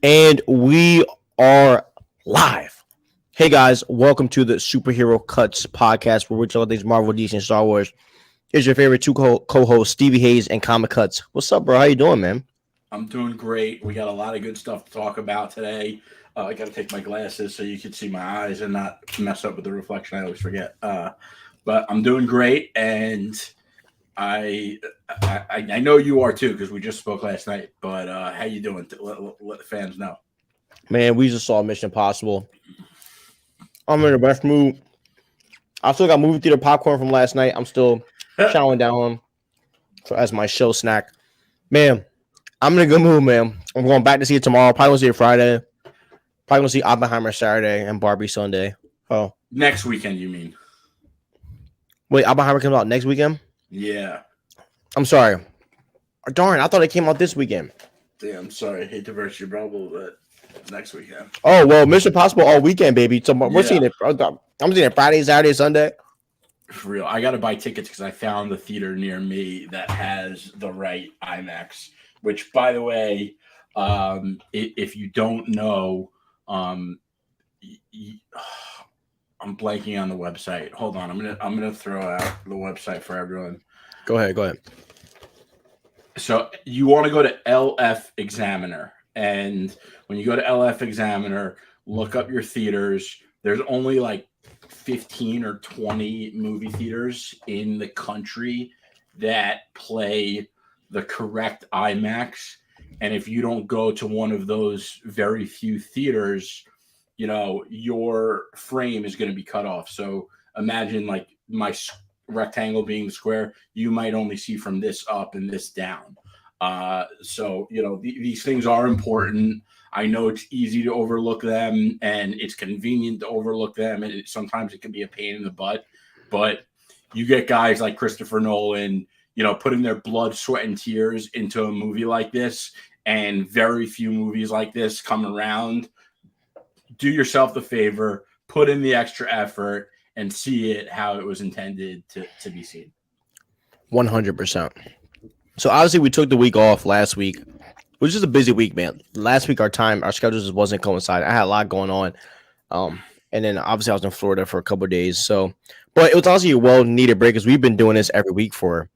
And we are live. Hey guys, welcome to the Superherocuts podcast where we talk about these Marvel, DC, and Star Wars. Here's your favorite two co-hosts, Stevie Hayes and Comic Cuts. What's up, bro? How you doing, man? I'm doing great. We got a lot of good stuff to talk about today. I got to take my glasses so you can see my eyes and not mess up with the reflection. I always forget. But I'm doing great, and I I know you are too because we just spoke last night. But how you doing? Let the fans know. Man, we just saw Mission Impossible. I'm in the best mood. I still got movie theater popcorn from last night. I'm still chowing down as my show snack. Man, I'm in a good mood, man. I'm going back to see it tomorrow. Probably gonna see it Friday. Probably gonna see Oppenheimer Saturday and Barbie Sunday. Oh, Next weekend, you mean? wait, Oppenheimer comes out next weekend? Yeah. I'm sorry. Darn, I thought it came out this weekend. Damn. Sorry. Hate to burst your bubble, but next weekend. Oh well, Mission Impossible all weekend, baby. So we're Yeah. seeing it. I'm seeing it Friday, Saturday, Sunday. For real, I got to buy tickets because I found the theater near me that has the right IMAX. Which, by the way, if you don't know, um, I'm blanking on the website. Hold on, I'm gonna throw out the website for everyone. Go ahead, go ahead. So you want to go to LF Examiner, and when you go to LF Examiner, look up your theaters. There's only like 15 or 20 movie theaters in the country that play the correct IMAX. And if you don't go to one of those very few theaters, your frame is going to be cut off. So imagine like my rectangle being the square, you might only see from this up and this down. These things are important. I know it's easy to overlook them and it's convenient to overlook them. And sometimes it can be a pain in the butt, but you get guys like Christopher Nolan, putting their blood, sweat, and tears into a movie like this. And very few movies like this come around. Do yourself the favor, put in the extra effort, and see it how it was intended to be seen. 100%. So obviously we took the week off last week. It was just a busy week, man. Last week our schedules just wasn't coinciding. I had a lot going on. And then obviously I was in Florida for a couple of days. So, but it was honestly a well-needed break because we've been doing this every week for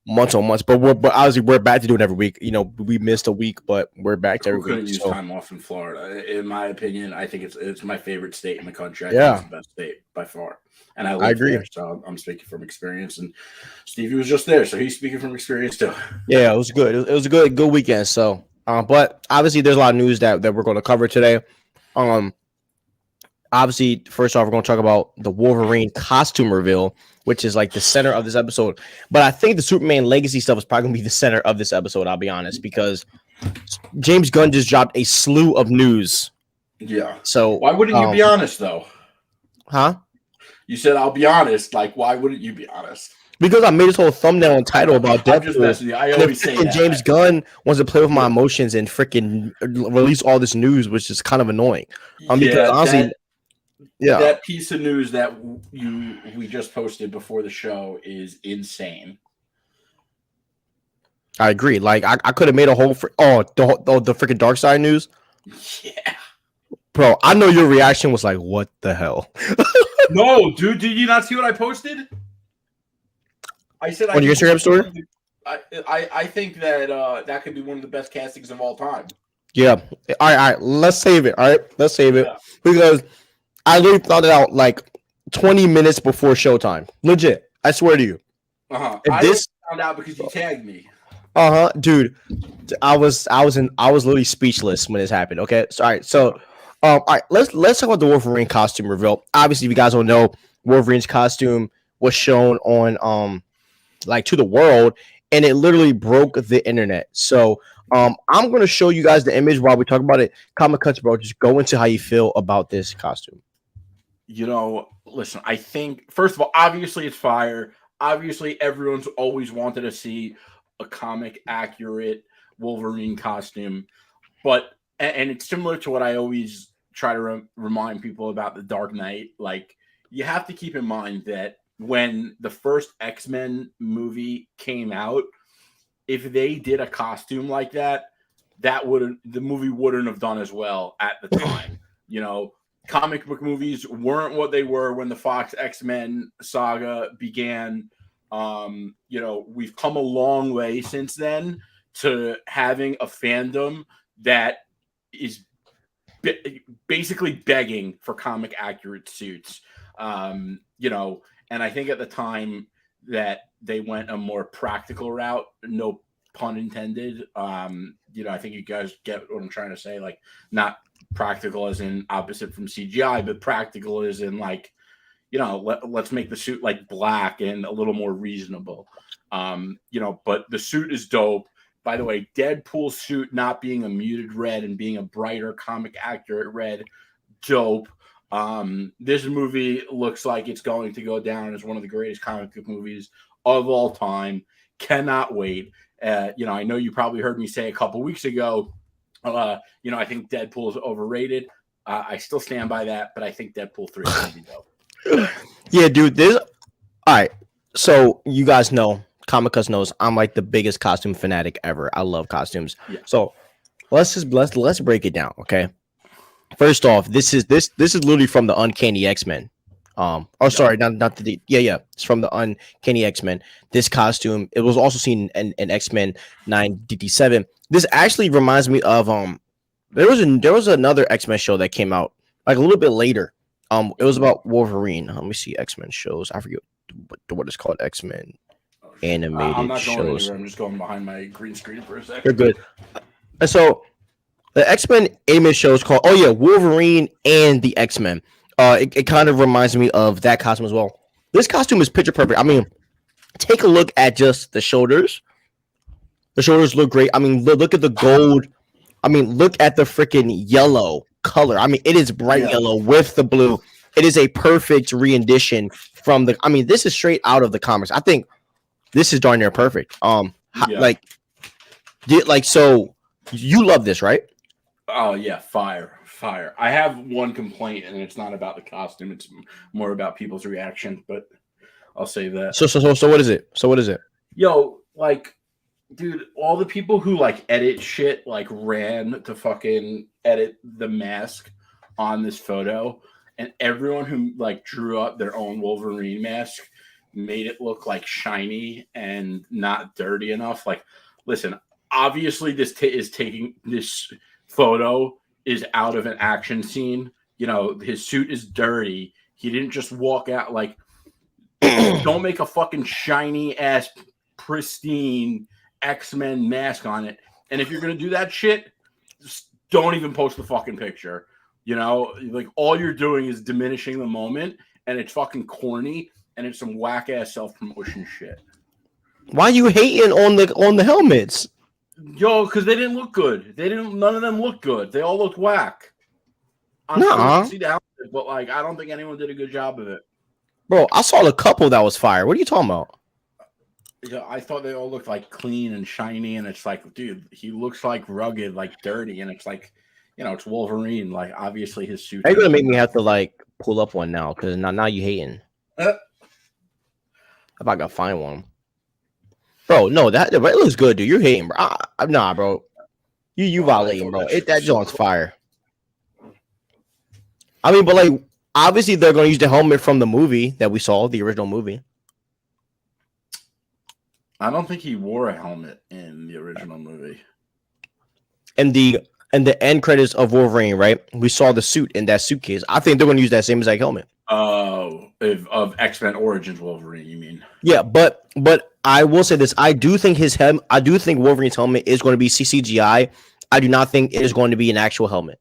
months on months. But obviously we're back to doing it every week. We missed a week, but we're back to every week. Couldn't use time off in Florida. In my opinion, I think it's my favorite state in the country. I Yeah. think it's the best state by far. And I agree. There, so I'm speaking from experience. And Stevie was just there, so he's speaking from experience too. Yeah, it was good. It was a good weekend. So, but obviously there's a lot of news that we're going to cover today. Obviously, first off, we're going to talk about the Wolverine costume reveal, which is like the center of this episode. But I think the Superman legacy stuff is probably going to be the center of this episode, I'll be honest, because James Gunn just dropped a slew of news. Yeah. So why wouldn't you be honest, though? Huh? You said, I'll be honest. Like, why wouldn't you be honest? Because I made this whole thumbnail and title about Deadpool. I always say that. James Gunn wants to play with my emotions and freaking release all this news, which is kind of annoying. Because honestly, that piece of news that we just posted before the show is insane. I agree. Like I could have made a whole the freaking Dark Side news. Yeah, bro. I know your reaction was like, "What the hell?" No, dude. Did you not see what I posted? I said on your Instagram story. I think that that could be one of the best castings of all time. Yeah. All right. Let's save it. All right. Let's save it because I literally thought it out like 20 minutes before showtime. Legit. I swear to you. I found out because you tagged me. Dude. I was literally speechless when this happened. Okay. So, all right. So, all right. Let's talk about the Wolverine costume reveal. Obviously, if you guys don't know, Wolverine's costume was shown on like to the world, and it literally broke the internet. So I'm going to show you guys the image while we talk about it. Comic Cuts, bro, just go into how you feel about this costume. Listen, I think, first of all, obviously it's fire. Obviously, everyone's always wanted to see a comic accurate Wolverine costume. But, and it's similar to what I always try to remind people about the Dark Knight. Like, you have to keep in mind that when the first X-Men movie came out, if they did a costume like that, the movie wouldn't have done as well at the time. You know, comic book movies weren't what they were when the Fox X-Men saga began. You know, we've come a long way since then to having a fandom that is basically begging for comic accurate suits. You know, and I think at the time that they went a more practical route, no pun intended. You know, I think you guys get what I'm trying to say. Like, not practical as in opposite from CGI, but practical as in like, you know, let's make the suit like black and a little more reasonable. You know, but the suit is dope. By the way, Deadpool's suit not being a muted red and being a brighter comic accurate red, dope. This movie looks like it's going to go down as one of the greatest comic book movies of all time. Cannot wait. You know, I know you probably heard me say a couple weeks ago, you know, I think Deadpool is overrated. I still stand by that, but I think Deadpool 3 is going to be dope. Yeah, dude. All right. So you guys know, Comic Cuts knows I'm like the biggest costume fanatic ever. I love costumes. Yeah. So let's break it down, okay? First off, this is literally from the Uncanny X-Men. Sorry, not the it's from the Uncanny X-Men. This costume, it was also seen in X-Men 9DD7. This actually reminds me of there was another X-Men show that came out like a little bit later. It was about Wolverine. Let me see X-Men shows. I forget what it's called. X-Men animated I'm not going shows. anywhere. I'm just going behind my green screen for a second. You're good. And so the X-Men animated show is called Wolverine and the X-Men. It kind of reminds me of that costume as well. This costume is picture perfect. I mean, take a look at just the shoulders. The shoulders look great. I mean, look at the gold. I mean, look at the freaking yellow color. I mean, it is bright yellow with the blue. It is a perfect rendition from the. I mean, this is straight out of the comics. I think this is darn near perfect. So you love this, right? Oh yeah, fire. I have one complaint, and it's not about the costume; it's more about people's reaction. But I'll say that. So what is it? Yo, like, dude, all the people who like edit shit like ran to fucking edit the mask on this photo, and everyone who like drew up their own Wolverine mask made it look like shiny and not dirty enough. Like, listen, obviously this is taking this photo is out of an action scene. You know, his suit is dirty. He didn't just walk out like, don't make a fucking shiny ass pristine X-Men mask on it. And if you're going to do that shit, just don't even post the fucking picture. You know, like all you're doing is diminishing the moment, and it's fucking corny, and it's some whack ass self-promotion shit. Why are you hating on the helmets? Yo, because they didn't look good. None of them looked good. They all looked whack. No, see the helmet, but like I don't think anyone did a good job of it. Bro, I saw a couple that was fire. What are you talking about? Yeah, I thought they all looked like clean and shiny, and it's like, dude, he looks like rugged, like dirty, and it's like, you know, it's Wolverine. Like, obviously his suit. Are you gonna make me have to like pull up one now? Because now you hating. If I gotta find one, bro. No, that it looks good, dude. You're hating, bro. Nah, bro. You violating, bro. That joint's fire. I mean, but like, obviously they're gonna use the helmet from the movie that we saw, the original movie. I don't think he wore a helmet in the original movie. And the end credits of Wolverine, right? We saw the suit in that suitcase. I think they're going to use that same exact helmet. Oh, of X-Men Origins Wolverine, you mean? Yeah, but I will say this: I do think Wolverine's helmet is going to be CGI. I do not think it is going to be an actual helmet.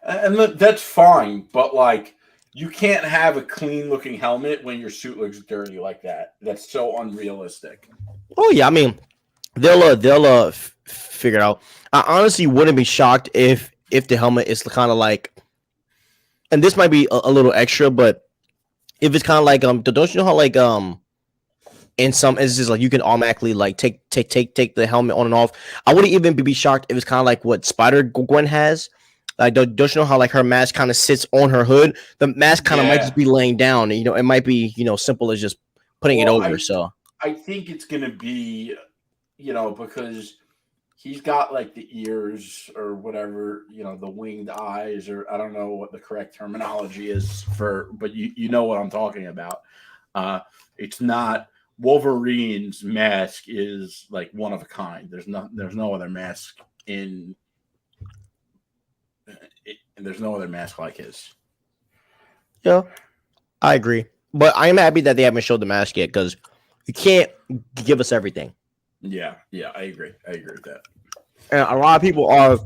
And look, that's fine, but like, you can't have a clean-looking helmet when your suit looks dirty like that. That's so unrealistic. Oh yeah, I mean, they'll figure it out. I honestly wouldn't be shocked if the helmet is kind of like, and this might be a little extra, but if it's kind of like don't you know how like in some instances like you can automatically like take the helmet on and off. I wouldn't even be shocked if it's kind of like what Spider-Gwen has. Like, don't you know how like her mask kind of sits on her hood? The mask kind of might just be laying down. You know, it might be simple as just putting it over. So I think it's gonna be, because he's got like the ears or whatever, the winged eyes, or I don't know what the correct terminology is but you know what I'm talking about. It's not Wolverine's mask is like one of a kind. There's no other mask there's no other mask like his. Yeah, I agree. But I am happy that they haven't showed the mask yet because you can't give us everything. Yeah, I agree. I agree with that. And a lot of people are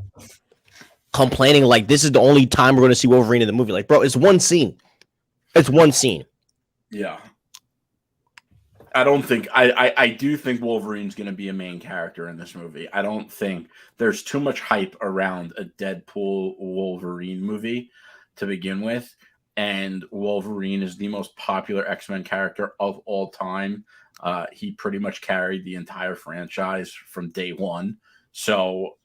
complaining like this is the only time we're going to see Wolverine in the movie. Like, bro, it's one scene. It's one scene. Yeah. I don't think I do think Wolverine's going to be a main character in this movie. I don't think there's too much hype around a Deadpool Wolverine movie to begin with, and Wolverine is the most popular X-Men character of all time. He pretty much carried the entire franchise from day one, so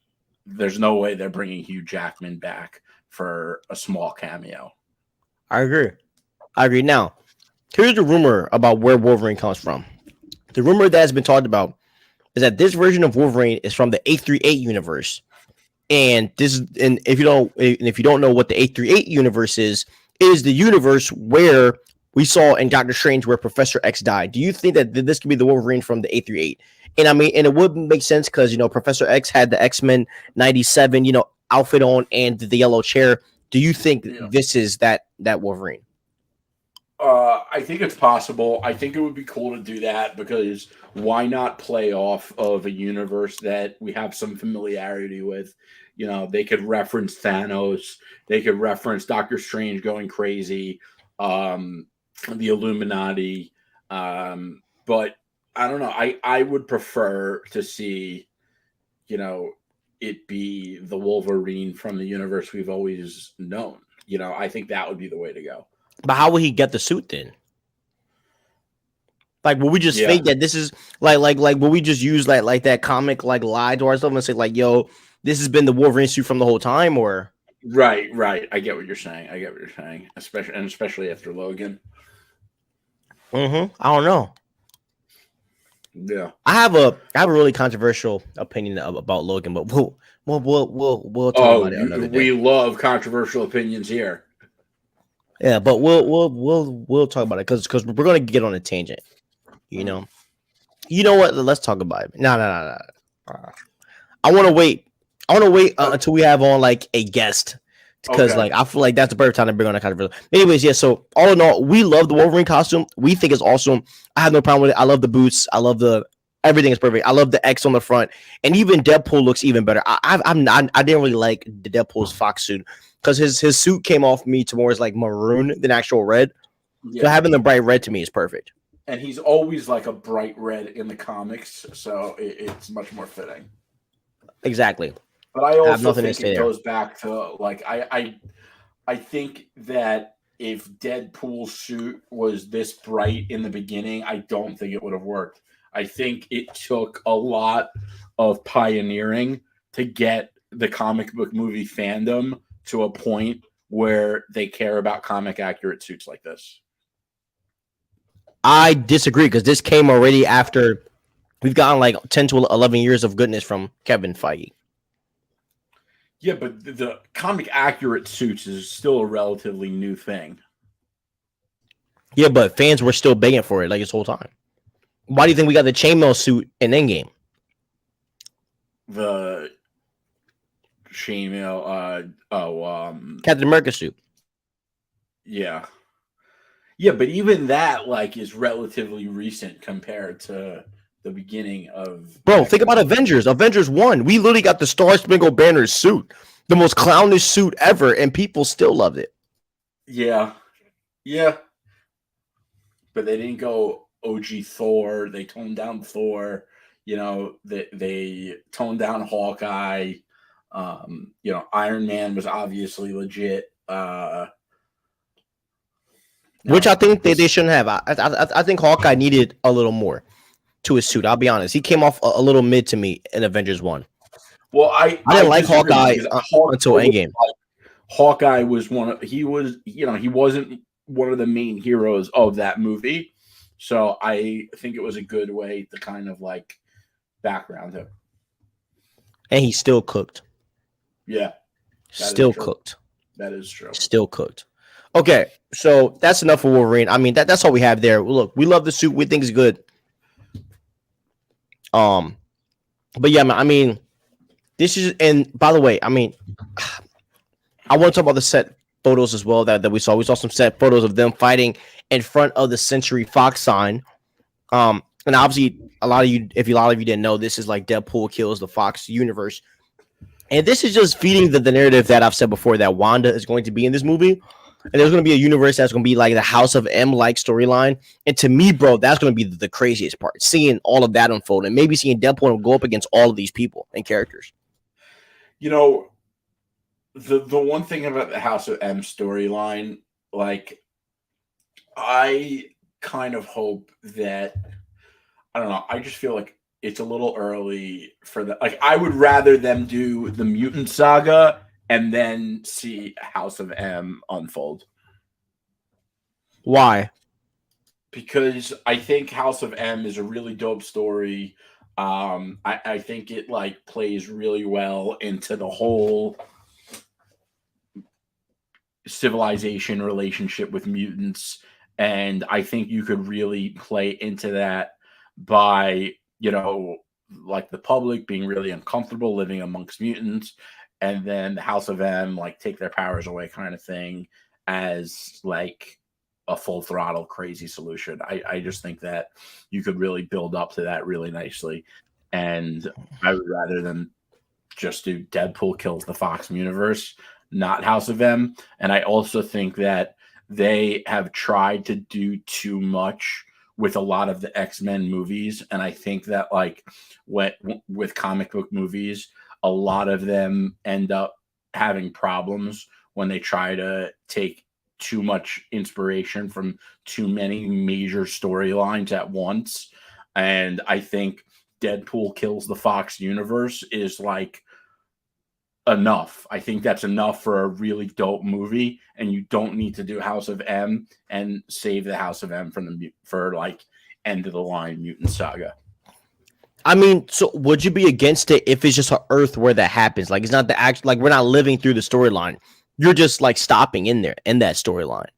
there's no way they're bringing Hugh Jackman back for a small cameo. I agree. Now, here's the rumor about where Wolverine comes from. The rumor that has been talked about is that this version of Wolverine is from the 838 universe. And if you don't know what the 838 universe is, it is the universe where we saw in Doctor Strange where Professor X died. Do you think that this could be the Wolverine from the 838? And I mean, and it would make sense because Professor X had the X-Men 97, outfit on and the yellow chair. Do you think this is that Wolverine? I think it's possible. I think it would be cool to do that because why not play off of a universe that we have some familiarity with? They could reference Thanos. They could reference Doctor Strange going crazy, the Illuminati. But I don't know. I would prefer to see, it be the Wolverine from the universe we've always known. I think that would be the way to go. But how will he get the suit then? Like, will we just fake that this is like will we just use like that comic like lie to ourselves and say like, yo, this has been the Wolverine suit from the whole time, or right? I get what you're saying. Especially after Logan. I don't know. Yeah, I have a really controversial opinion about Logan, but we'll talk about it another day. We love controversial opinions here. Yeah, but we'll talk about it because we're gonna get on a tangent. You know what? Let's talk about it. No. I want to wait. Until we have on like a guest because like I feel like that's the perfect time to bring on a controversial. Anyways, yeah. So all in all, we love the Wolverine costume. We think it's awesome. I have no problem with it. I love the boots. I love everything is perfect. I love the X on the front, and even Deadpool looks even better. I didn't really like the Deadpool's Fox suit because his suit came off me to more as like maroon than actual red. Yeah. So having the bright red to me is perfect. And he's always like a bright red in the comics, so it's much more fitting. Exactly. But I also think it goes back to like I think that if Deadpool's suit was this bright in the beginning, I don't think it would have worked. I think it took a lot of pioneering to get the comic book movie fandom to a point where they care about comic accurate suits like this. I disagree because this came already after we've gotten like 10 to 11 years of goodness from Kevin Feige. Yeah, but the comic accurate suits is still a relatively new thing. Yeah, but fans were still begging for it like this whole time. Why do you think we got the chainmail suit in Endgame? The chainmail, Captain America suit. Yeah. Yeah, but even that like is relatively recent compared to the beginning of. Bro, think about Avengers. Avengers 1. We literally got the Star Spangled Banner suit, the most clownish suit ever, and people still loved it. Yeah. But they didn't go OG Thor. They toned down Thor. They toned down Hawkeye. Iron Man was obviously legit. Which I think they shouldn't have. I think Hawkeye needed a little more to his suit. I'll be honest. He came off a little mid to me in Avengers 1. Well, I didn't like Hawkeye until Endgame. Hawkeye was he wasn't one of the main heroes of that movie. So I think it was a good way to kind of like background him. and he's still cooked. Yeah, Still cooked. That is true. Still cooked. Okay, so that's enough for Wolverine. I mean, that's all we have there. Look, we love the suit. We think it's good. But yeah, man, I mean, this is, and by the way, I mean, I want to talk about the set photos as well that we saw. We saw some set photos of them fighting in front of the Century Fox sign. And obviously, a lot of you didn't know, this is like Deadpool kills the Fox universe. And this is just feeding the narrative that I've said before, that Wanda is going to be in this movie. And there's going to be a universe that's going to be like the House of M like storyline. And to me, bro, that's going to be the craziest part. Seeing all of that unfold and maybe seeing Deadpool go up against all of these people and characters. You know, the one thing about the House of M storyline, like, I kind of hope that, I don't know, I just feel like it's a little early for that. Like, I would rather them do the mutant saga and then see House of M unfold. Why? Because I think House of M is a really dope story. I think it like plays really well into the whole civilization relationship with mutants, and I think you could really play into that by, you know, like the public being really uncomfortable living amongst mutants, and then the House of M like take their powers away kind of thing as like a full throttle crazy solution. I just think that you could really build up to that really nicely, and I would rather than just do Deadpool kills the Fox universe, not House of M. And I also think that they have tried to do too much with a lot of the X-Men movies, and I think that like with comic book movies, a lot of them end up having problems when they try to take too much inspiration from too many major storylines at once. And I think Deadpool kills the Fox universe is like enough. I think that's enough for a really dope movie, and you don't need to do House of M and save the House of M for like end of the line mutant saga. I mean, so would you be against it if it's just an Earth where that happens? Like, it's not the act, like we're not living through the storyline. You're just like stopping in there in that storyline.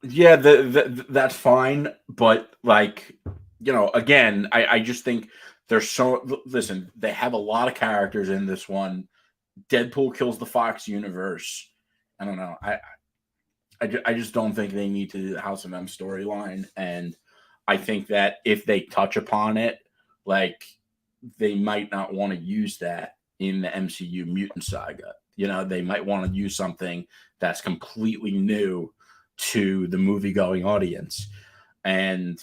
Yeah, that's fine, but like, you know, again, I just think there's so, listen, they have a lot of characters in this one. Deadpool kills the Fox universe. I don't know. I just don't think they need to do the House of M storyline, and I think that if they touch upon it, like, they might not want to use that in the MCU mutant saga. You know, they might want to use something that's completely new to the movie-going audience. And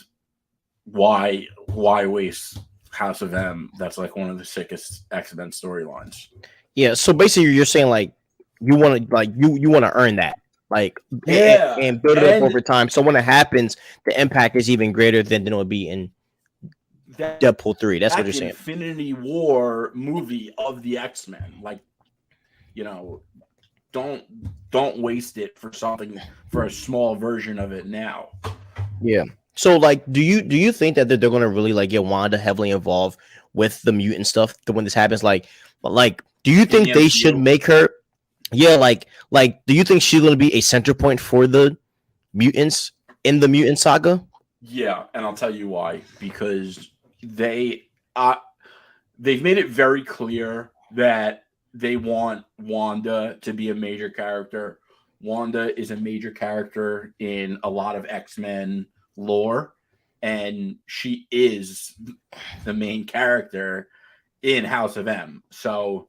why waste House of M? That's like one of the sickest X-Men storylines. Yeah, so basically you're saying like you want to like you want to earn that, like, Yeah, and build it up over time. So when it happens, the impact is even greater than it would be in Deadpool 3. That's what you're saying. Infinity War movie of the X-Men, like, you know, don't waste it for something, for a small version of it now. Yeah. So like, do you think that they're going to really like get Wanda heavily involved with the mutant stuff when this happens? Like, do you think they should make her? Yeah, like, do you think she's going to be a center point for the mutants in the mutant saga? Yeah, and I'll tell you why. Because they've made it very clear that they want Wanda to be a major character. Wanda is a major character in a lot of X-Men lore, and she is the main character in House of M. So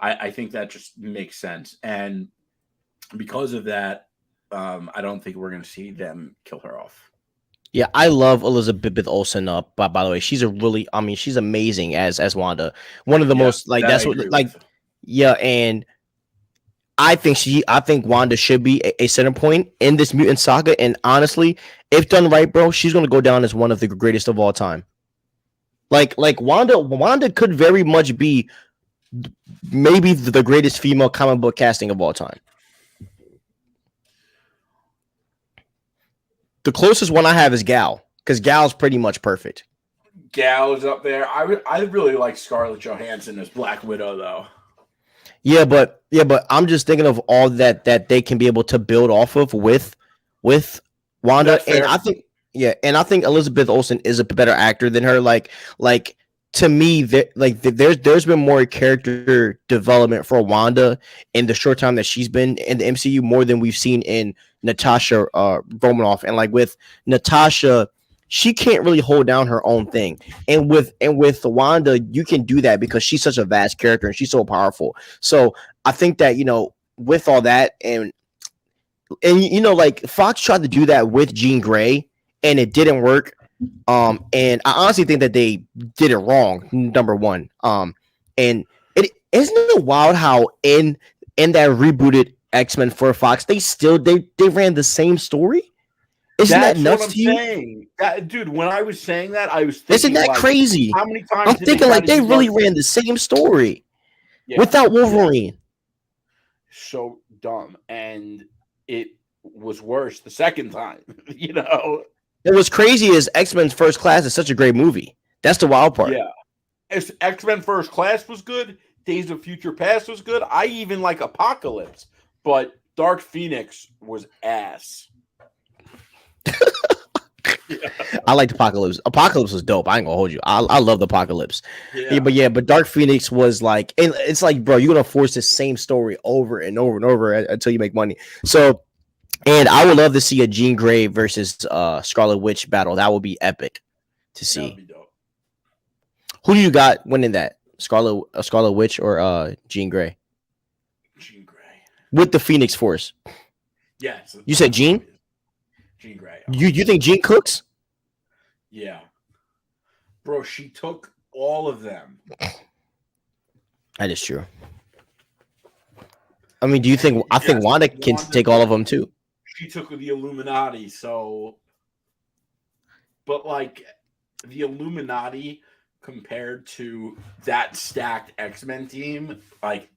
I think that just makes sense. And because of that, I don't think we're going to see them kill her off. Yeah, I love Elizabeth Olsen up. But by the way, she's she's amazing as Wanda. One of the most like that's what like with. Yeah, and I think Wanda should be a center point in this mutant saga. And honestly, if done right, bro, she's gonna go down as one of the greatest of all time. Like Wanda could very much be maybe the greatest female comic book casting of all time. The closest one I have is Gal, because Gal's pretty much perfect. gals up there. I really like Scarlett Johansson as Black Widow though. Yeah, but I'm just thinking of all that they can be able to build off of with Wanda, That's and fair. I think Elizabeth Olsen is a better actor than her. Like to me, there's been more character development for Wanda in the short time that she's been in the MCU more than we've seen in Natasha Romanoff, and like with Natasha. She can't really hold down her own thing, and with Wanda, you can do that because she's such a vast character and she's so powerful. So I think that with all that, and like Fox tried to do that with Jean Grey, and it didn't work. And I honestly think that they did it wrong. Number one, and it isn't it wild how in that rebooted X-Men for Fox, they ran the same story. Isn't that nuts to you? Saying. Dude, when I was saying that, I was thinking, isn't that crazy? How many times I'm thinking like they really ran the same story without Wolverine. So dumb. And it was worse the second time, you know? What was crazy is X-Men's First Class is such a great movie. That's the wild part. Yeah. X-Men First Class was good. Days of Future Past was good. I even like Apocalypse. But Dark Phoenix was ass. I liked Apocalypse. Apocalypse was dope. I ain't gonna hold you. I love the Apocalypse. But Dark Phoenix was like, it's like, bro, you're gonna force the same story over and over and over until you make money. So, and I would love to see a Jean Grey versus Scarlet Witch battle. That would be epic to see. That would be dope. Who do you got winning that? Scarlet Witch or Jean Grey? Jean Grey with the Phoenix Force. Yes. You said Jean? Jean Grey. You think Jean cooks? Yeah. Bro, she took all of them. That is true. I mean, do you think I think Wanda can take all of them too? She took the Illuminati, so but like the Illuminati compared to that stacked X-Men team, like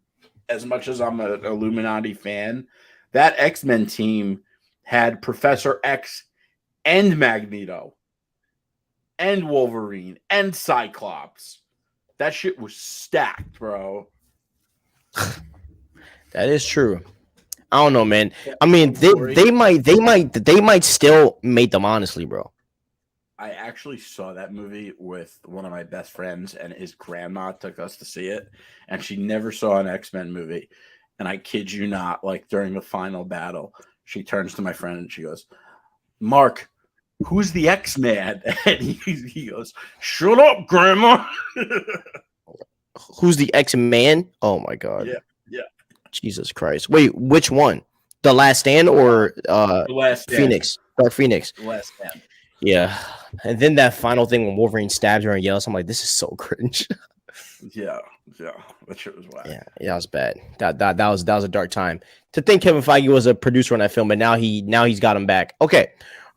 as much as I'm an Illuminati fan, that X-Men team had Professor X and Magneto and Wolverine and Cyclops. That shit was stacked, bro. That is true. I don't know, man. I mean, they might still make them, honestly, bro. I actually saw that movie with one of my best friends, and his grandma took us to see it, and she never saw an X-Men movie. And I kid you not, like during the final battle, she turns to my friend and she goes, "Mark, who's the X-Man?" And he goes, "Shut up, Grandma." Who's the X-Man? Oh my god. Yeah. Jesus Christ. Wait, which one? The Last Stand or The Last Stand. Phoenix? Dark Phoenix. The Last Stand. Yeah. And then that final thing when Wolverine stabs her and yells, I'm like, this is so cringe. Yeah. That shit was wild. Yeah, that was bad. That was a dark time. To think Kevin Feige was a producer on that film, but now he's got him back. Okay.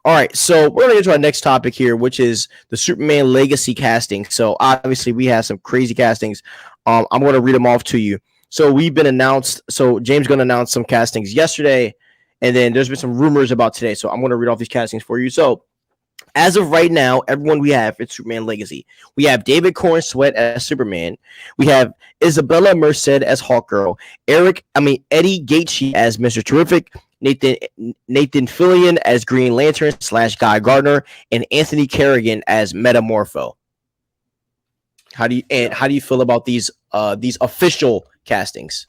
All right, so we're gonna get to our next topic here, which is the Superman Legacy casting. So obviously we have some crazy castings. I'm gonna read them off to you. So we've been announced. So James gonna announce some castings yesterday, and then there's been some rumors about today. So I'm gonna read off these castings for you. So as of right now, everyone we have it's Superman Legacy. We have David Corn Sweat as Superman. We have Isabella Merced as Hawkgirl. Eddie Gaethje as Mr. Terrific. Nathan Fillion as Green Lantern / Guy Gardner, and Anthony Kerrigan as Metamorpho. How do you feel about these official castings?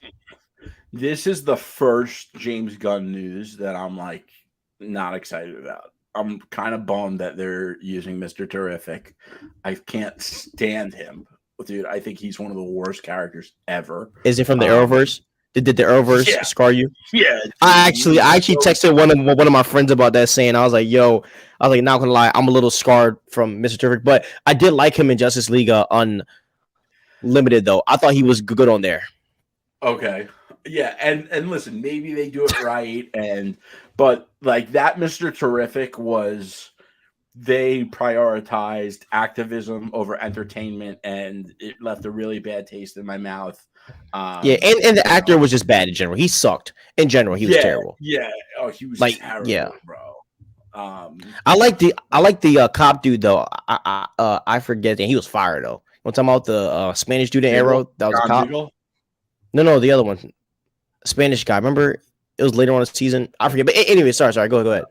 This is the first James Gunn news that I'm like not excited about. I'm kind of bummed that they're using Mr. Terrific. I can't stand him, dude. I think he's one of the worst characters ever. Is it from the Arrowverse? Did the Arrowverse scar you? Yeah. I actually texted one of my friends about that, saying I was like, not gonna lie, I'm a little scarred from Mr. Terrific, but I did like him in Justice League Unlimited though. I thought he was good on there. Okay. Yeah, and listen, maybe they do it right, but like that Mr. Terrific they prioritized activism over entertainment, and it left a really bad taste in my mouth. And the actor was just bad in general. He sucked. In general, he was terrible. Yeah. Oh, he was terrible, bro. I like the cop dude though. I forget that he was fired though. I'm talking about the Spanish dude in Diggle, Arrow that was a John cop. Diggle. No, the other one, Spanish guy. Remember, it was later on in the season. I forget. But anyway, sorry. Go ahead.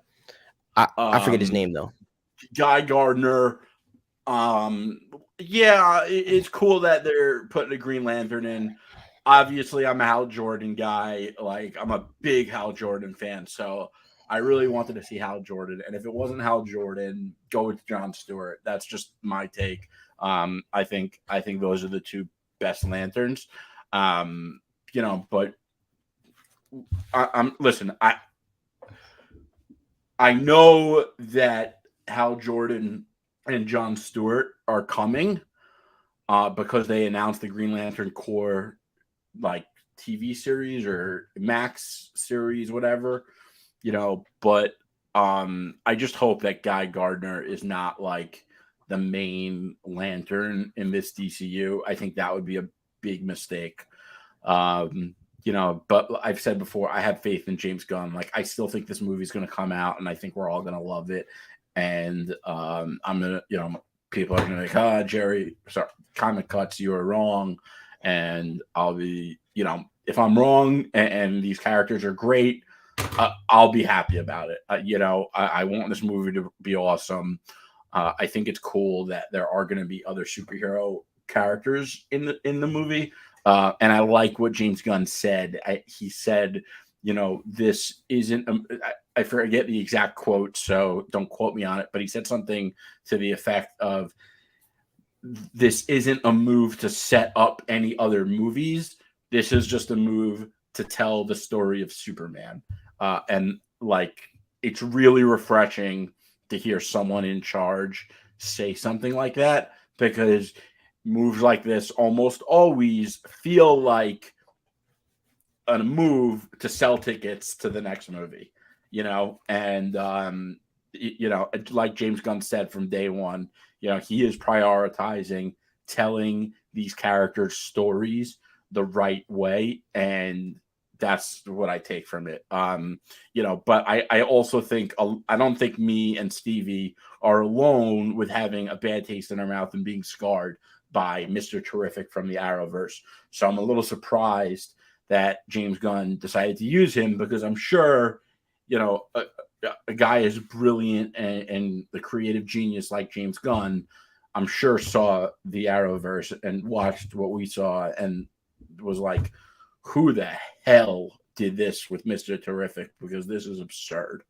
I forget his name though. Guy Gardner. Yeah, it's cool that they're putting a Green Lantern in. Obviously, I'm a Hal Jordan guy. Like, I'm a big Hal Jordan fan, so I really wanted to see Hal Jordan. And if it wasn't Hal Jordan, go with John Stewart. That's just my take. I think those are the two best Lanterns. But I'm listen. I know that Hal Jordan and John Stewart are coming because they announced the Green Lantern Corps like TV series or Max series, whatever, but I just hope that Guy Gardner is not like the main Lantern in this DCU. I think that would be a big mistake. But I've said before, I have faith in James Gunn. Like, I still think this movie is going to come out, and I think we're all going to love it. And I'm going to, people are going to be like, Jerry, sorry, Comic Cuts, you were wrong. And I'll be, if I'm wrong and these characters are great, I'll be happy about it. I want this movie to be awesome. I think it's cool that there are going to be other superhero characters in the movie. And I like what James Gunn said. He said, this isn't, I forget the exact quote, so don't quote me on it, but he said something to the effect of, this isn't a move to set up any other movies. This is just a move to tell the story of Superman. And like, it's really refreshing to hear someone in charge say something like that, because moves like this almost always feel like a move to sell tickets to the next movie, and like James Gunn said from day one, he is prioritizing telling these characters stories the right way, and that's what I take from it. But I also think, I don't think me and Stevie are alone with having a bad taste in our mouth and being scarred by Mr. Terrific from the Arrowverse. So I'm a little surprised that James Gunn decided to use him, because I'm sure, a guy as brilliant and the creative genius like James Gunn, I'm sure saw the Arrowverse and watched what we saw and was like, who the hell did this with Mr. Terrific? Because this is absurd,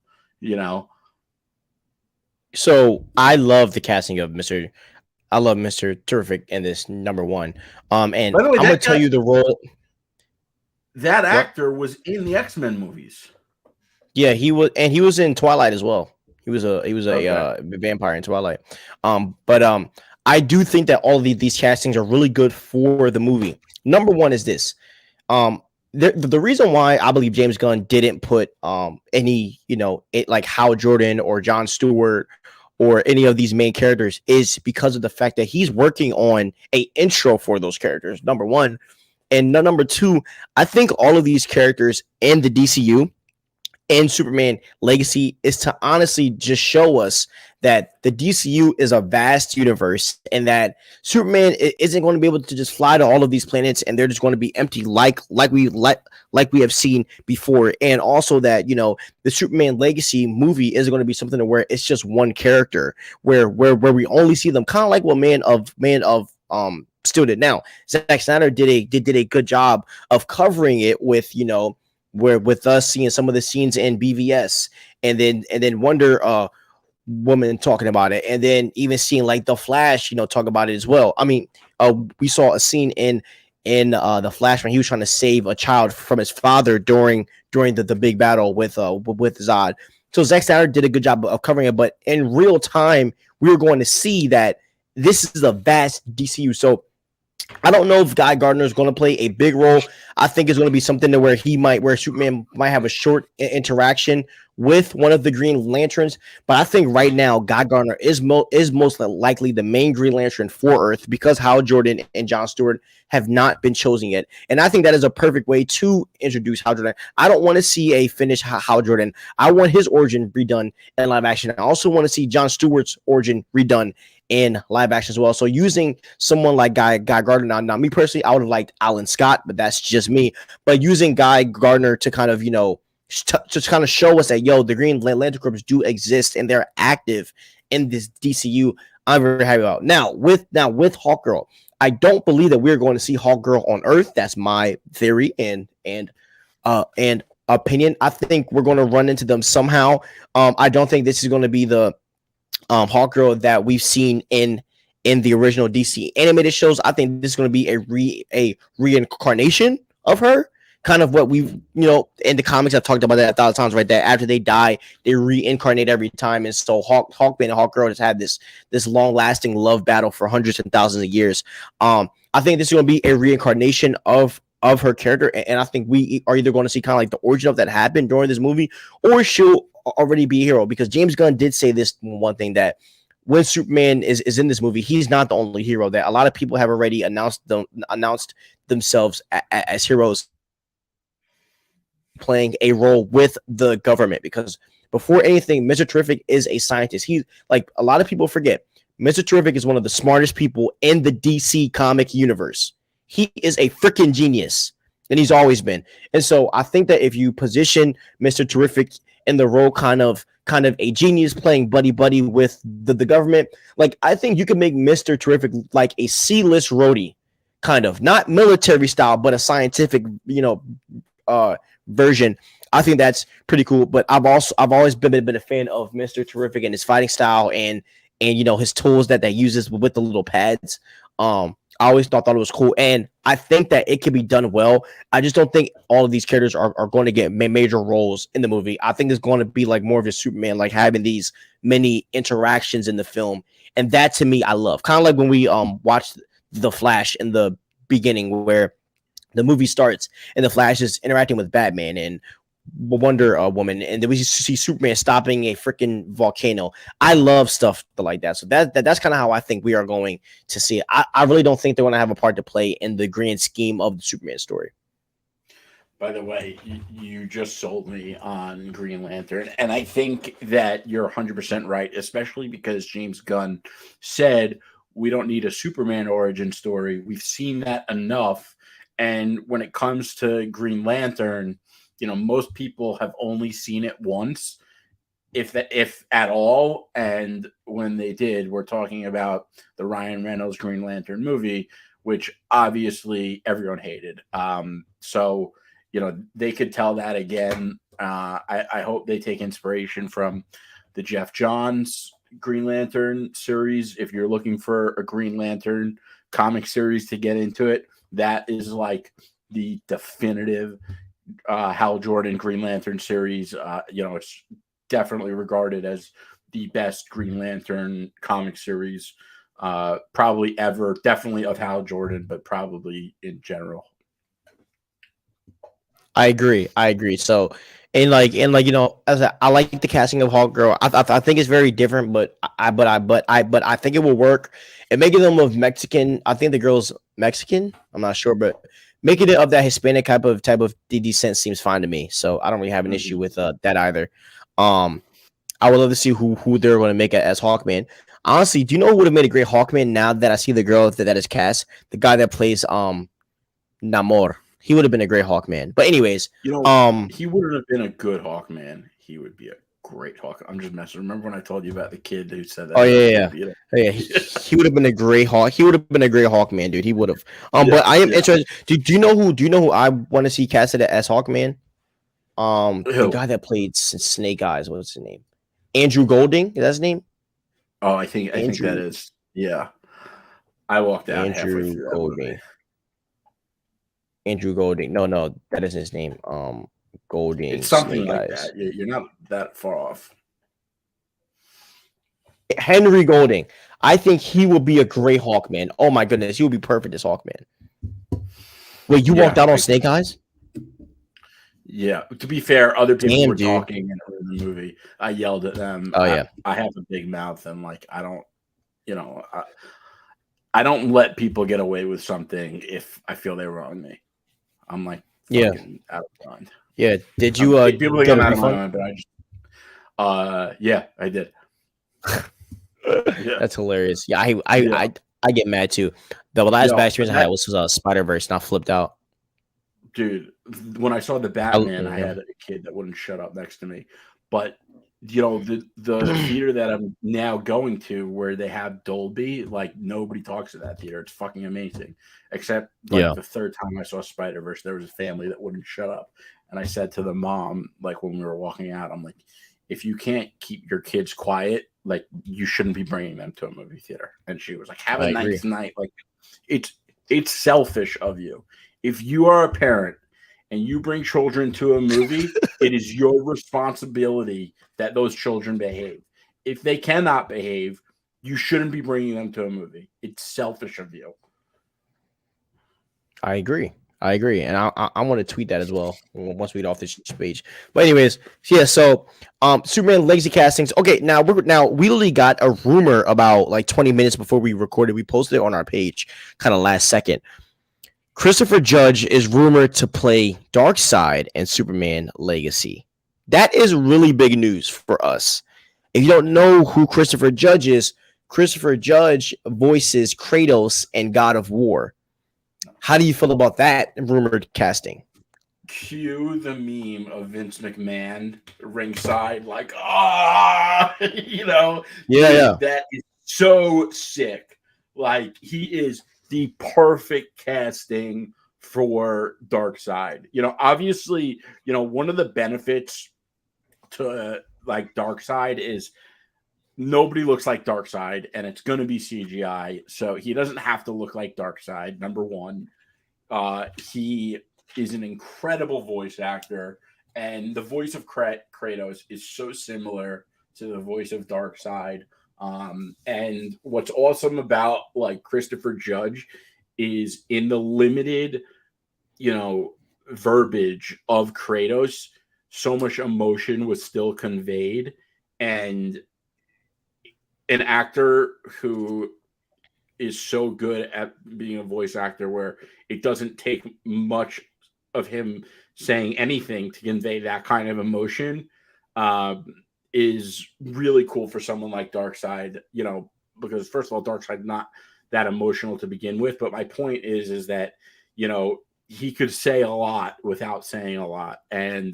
So I love the casting of Mr. I love Mr. Terrific in this number one. And By the way, I'm gonna tell you the role. That actor was in the X-Men movies. Yeah, he was in Twilight as well. He was a vampire in Twilight. But I do think that all of these castings are really good for the movie. Number one is this. The reason why I believe James Gunn didn't put any, like Hal Jordan or John Stewart or any of these main characters is because of the fact that he's working on a intro for those characters, number one. And number two, I think all of these characters in the DCU and Superman Legacy is to honestly just show us that the DCU is a vast universe and that Superman isn't going to be able to just fly to all of these planets and they're just going to be empty like we have seen before. And also that, the Superman Legacy movie is going to be something where it's just one character where we only see them, kind of like what Man of Steel did. Now, Zack Snyder did a good job of covering it with, where with us seeing some of the scenes in BVS and then Wonder Woman talking about it, and then even seeing like the Flash, talk about it as well. I mean, we saw a scene in the Flash when he was trying to save a child from his father during the big battle with Zod. So Zack Snyder did a good job of covering it, but in real time, we were going to see that this is a vast DCU. So I don't know if Guy Gardner is going to play a big role. I think it's going to be something to where Superman might have a short interaction with one of the Green Lanterns. But I think right now, Guy Gardner is most likely the main Green Lantern for Earth because Hal Jordan and John Stewart have not been chosen yet. And I think that is a perfect way to introduce Hal Jordan. I don't want to see a finished Hal Jordan. I want his origin redone in live action. I also want to see John Stewart's origin redone in live action as well. So using someone like Guy Gardner, now me personally, I would have liked Alan Scott, but that's just me. But using Guy Gardner to kind of, just kind of show us that, the Green Lantern Corps do exist and they're active in this DCU, I'm very happy about. Now with Hawkgirl, I don't believe that we're going to see Hawkgirl on Earth. That's my theory and opinion. I think we're going to run into them somehow. I don't think this is going to be the Hawkgirl that we've seen in the original DC animated shows. I think this is going to be a reincarnation of her, kind of what we've in the comics. I've talked about that 1,000 times, right? That after they die, they reincarnate every time, and so Hawkman and Hawkgirl has had this long lasting love battle for hundreds and thousands of years. I think this is going to be a reincarnation of her character, and I think we are either going to see kind of like the origin of that happened during this movie, or she'll already be a hero, because James Gunn did say this one thing, that when Superman is in this movie, he's not the only hero. That a lot of people have already announced themselves as heroes, playing a role with the government. Because before anything, Mr. Terrific is a scientist. He, like a lot of people forget, Mr. Terrific is one of the smartest people in the DC comic universe. He is a freaking genius, and he's always been. And so I think that if you position Mr. Terrific in the role kind of a genius playing buddy with the government, like I think you can make Mr. Terrific like a C-list roadie, kind of not military style, but a scientific, version. I think that's pretty cool. But I've always been a fan of Mr. Terrific and his fighting style and his tools that uses with the little pads. I always thought it was cool, and I think that it can be done well. I just don't think all of these characters are going to get major roles in the movie. I think it's going to be like more of a Superman, like having these many interactions in the film, and that to me I love. Kind of like when we watched The Flash in the beginning, where the movie starts and the Flash is interacting with Batman and Wonder Woman, and then we see Superman stopping a freaking volcano. I love stuff like that. So that's kind of how I think we are going to see it. I really don't think they're going to have a part to play in the grand scheme of the Superman story. By the way, you just sold me on Green Lantern, and I think that you're 100% right, especially because James Gunn said we don't need a Superman origin story. We've seen that enough, and when it comes to Green Lantern, most people have only seen it once, if at all. And when they did, we're talking about the Ryan Reynolds Green Lantern movie, which obviously everyone hated. So, they could tell that again. I hope they take inspiration from the Jeff Johns Green Lantern series. If you're looking for a Green Lantern comic series to get into it, that is like the definitive Hal Jordan Green Lantern series. It's definitely regarded as the best Green Lantern comic series probably ever, definitely of Hal Jordan, but probably in general. I agree. So, and I like the casting of Hawkgirl. I think it's very different, but I think it will work. And making them of Mexican, I think the girl's Mexican. I'm not sure, but making it of that Hispanic type of descent seems fine to me. So I don't really have an issue with that either. I would love to see who they're going to make it as Hawkman. Honestly, do you know who would have made a great Hawkman? Now that I see the girl that is cast, the guy that plays Namor, he would have been a great Hawkman. But anyways, he wouldn't have been a good Hawkman. He would be a great Hawk. I'm just messing. Remember when I told you about the kid who said that? Oh yeah. He would have been a great Hawk. He would have been a great Hawkman, dude. He would have. But I am interested. Do you know who I want to see casted as Hawkman? The guy that played Snake Eyes. What's his name? Andrew Golding. Is that his name? Oh, I think that is. Yeah. I walked out halfway through Golding. Andrew Golding. No, that isn't his name. Golding. It's something like that. You're not that far off. Henry Golding. I think he will be a great Hawkman. Oh my goodness, he would be perfect as Hawkman. Wait, you walked out on Snake Eyes? Yeah. To be fair, other people Damn, were dude. talking in the movie. I yelled at them. Oh yeah, I have a big mouth, and like I don't, I don't let people get away with something if I feel they wrong me. I'm like yeah, fucking out of mind. yeah. Did you People think get I'm a out of my refund? mind, but I just yeah, I did. Yeah. That's hilarious. Yeah, Yeah. I get mad too. The last Yo, bad experience I had was Spider-Verse, and I flipped out. dude, when I saw the Batman, I had a kid that wouldn't shut up next to me. But the theater that I'm now going to, where they have Dolby, like nobody talks to that theater. It's fucking amazing. Except like Yeah, the third time I saw Spider-Verse, there was a family that wouldn't shut up, and I said to the mom, like when we were walking out, I'm like, if you can't keep your kids quiet, like you shouldn't be bringing them to a movie theater. And she was like, have a I agree. nice night. Like it's selfish of you. If you are a parent and you bring children to a movie, it is your responsibility that those children behave. If they cannot behave, you shouldn't be bringing them to a movie. It's selfish of you. I agree. I agree, and I want to tweet that as well once we get off this page. But anyways, yeah. So, Superman legacy castings. Okay, now we literally got a rumor about like 20 minutes before we recorded. We posted it on our page, kind of last second. Christopher Judge is rumored to play Darkseid in Superman Legacy. That is really big news for us. If you don't know who Christopher Judge is, Christopher Judge voices Kratos in God of War. How do you feel about that rumored casting? Cue the meme of Vince McMahon ringside, like, Yeah, dude, that is so sick. Like, he is the perfect casting for Darkseid. Obviously, one of the benefits to like Darkseid is nobody looks like Darkseid, and it's going to be CGI, so he doesn't have to look like Darkseid. Number one, he is an incredible voice actor, and the voice of Kratos is so similar to the voice of Darkseid. And what's awesome about like Christopher Judge is in the limited, verbiage of Kratos, so much emotion was still conveyed, and an actor who is so good at being a voice actor where it doesn't take much of him saying anything to convey that kind of emotion is really cool for someone like Darkseid, because first of all, Darkseid not that emotional to begin with. But my point is that, he could say a lot without saying a lot. And,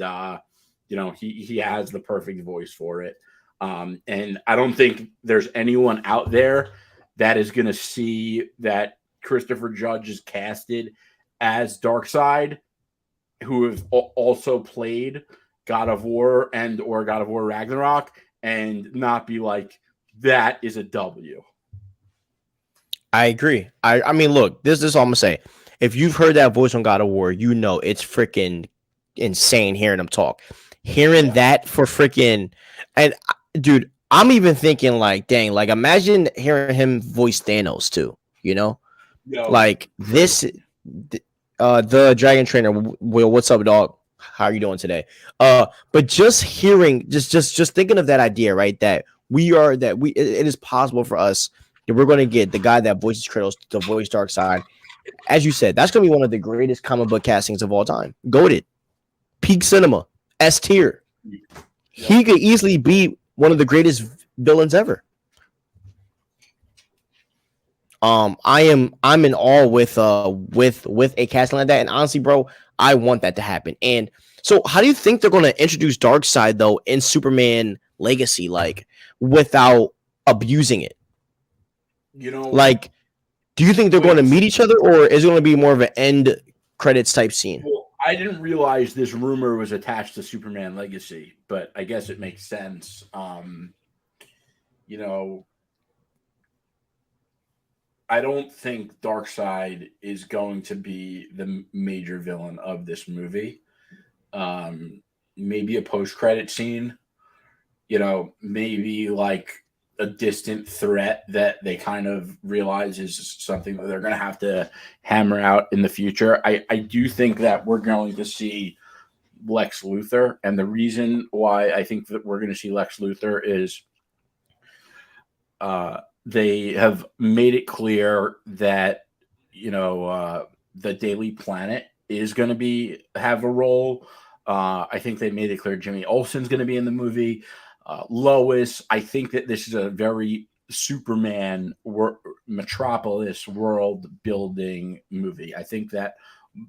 he has the perfect voice for it. And I don't think there's anyone out there that is going to see that Christopher Judge is casted as Darkseid, who have also played God of War or God of War Ragnarok, and not be like, that is a W. I agree. I mean, look, this is all I'm gonna say. If you've heard that voice on God of War, it's freaking insane hearing him talk. Hearing that for freaking, and dude, I'm even thinking like, dang, like imagine hearing him voice Thanos too. Like this, the Dragon Trainer. Will, what's up, dog? How are you doing today? But just hearing, just thinking of that idea, right? That it is possible for us that we're going to get the guy that voices Kratos to voice Darkseid. As you said, that's going to be one of the greatest comic book castings of all time. Goated, peak cinema, S tier. Yep. He could easily be one of the greatest villains ever. I'm in awe with a casting like that, and honestly, bro, I want that to happen. And so, how do you think they're going to introduce Darkseid though in Superman Legacy, like without abusing it? Like, do you think they're going to meet each other, or is it going to be more of an end credits type scene? Well, I didn't realize this rumor was attached to Superman Legacy, but I guess it makes sense. I don't think Darkseid is going to be the major villain of this movie. Maybe a post-credit scene, maybe like a distant threat that they kind of realize is something that they're going to have to hammer out in the future. I do think that we're going to see Lex Luthor, and the reason why I think that we're going to see Lex Luthor is they have made it clear that the Daily Planet is going to have a role. I think they made it clear Jimmy Olsen's going to be in the movie. Lois, I think that this is a very Superman metropolis world building movie. I think that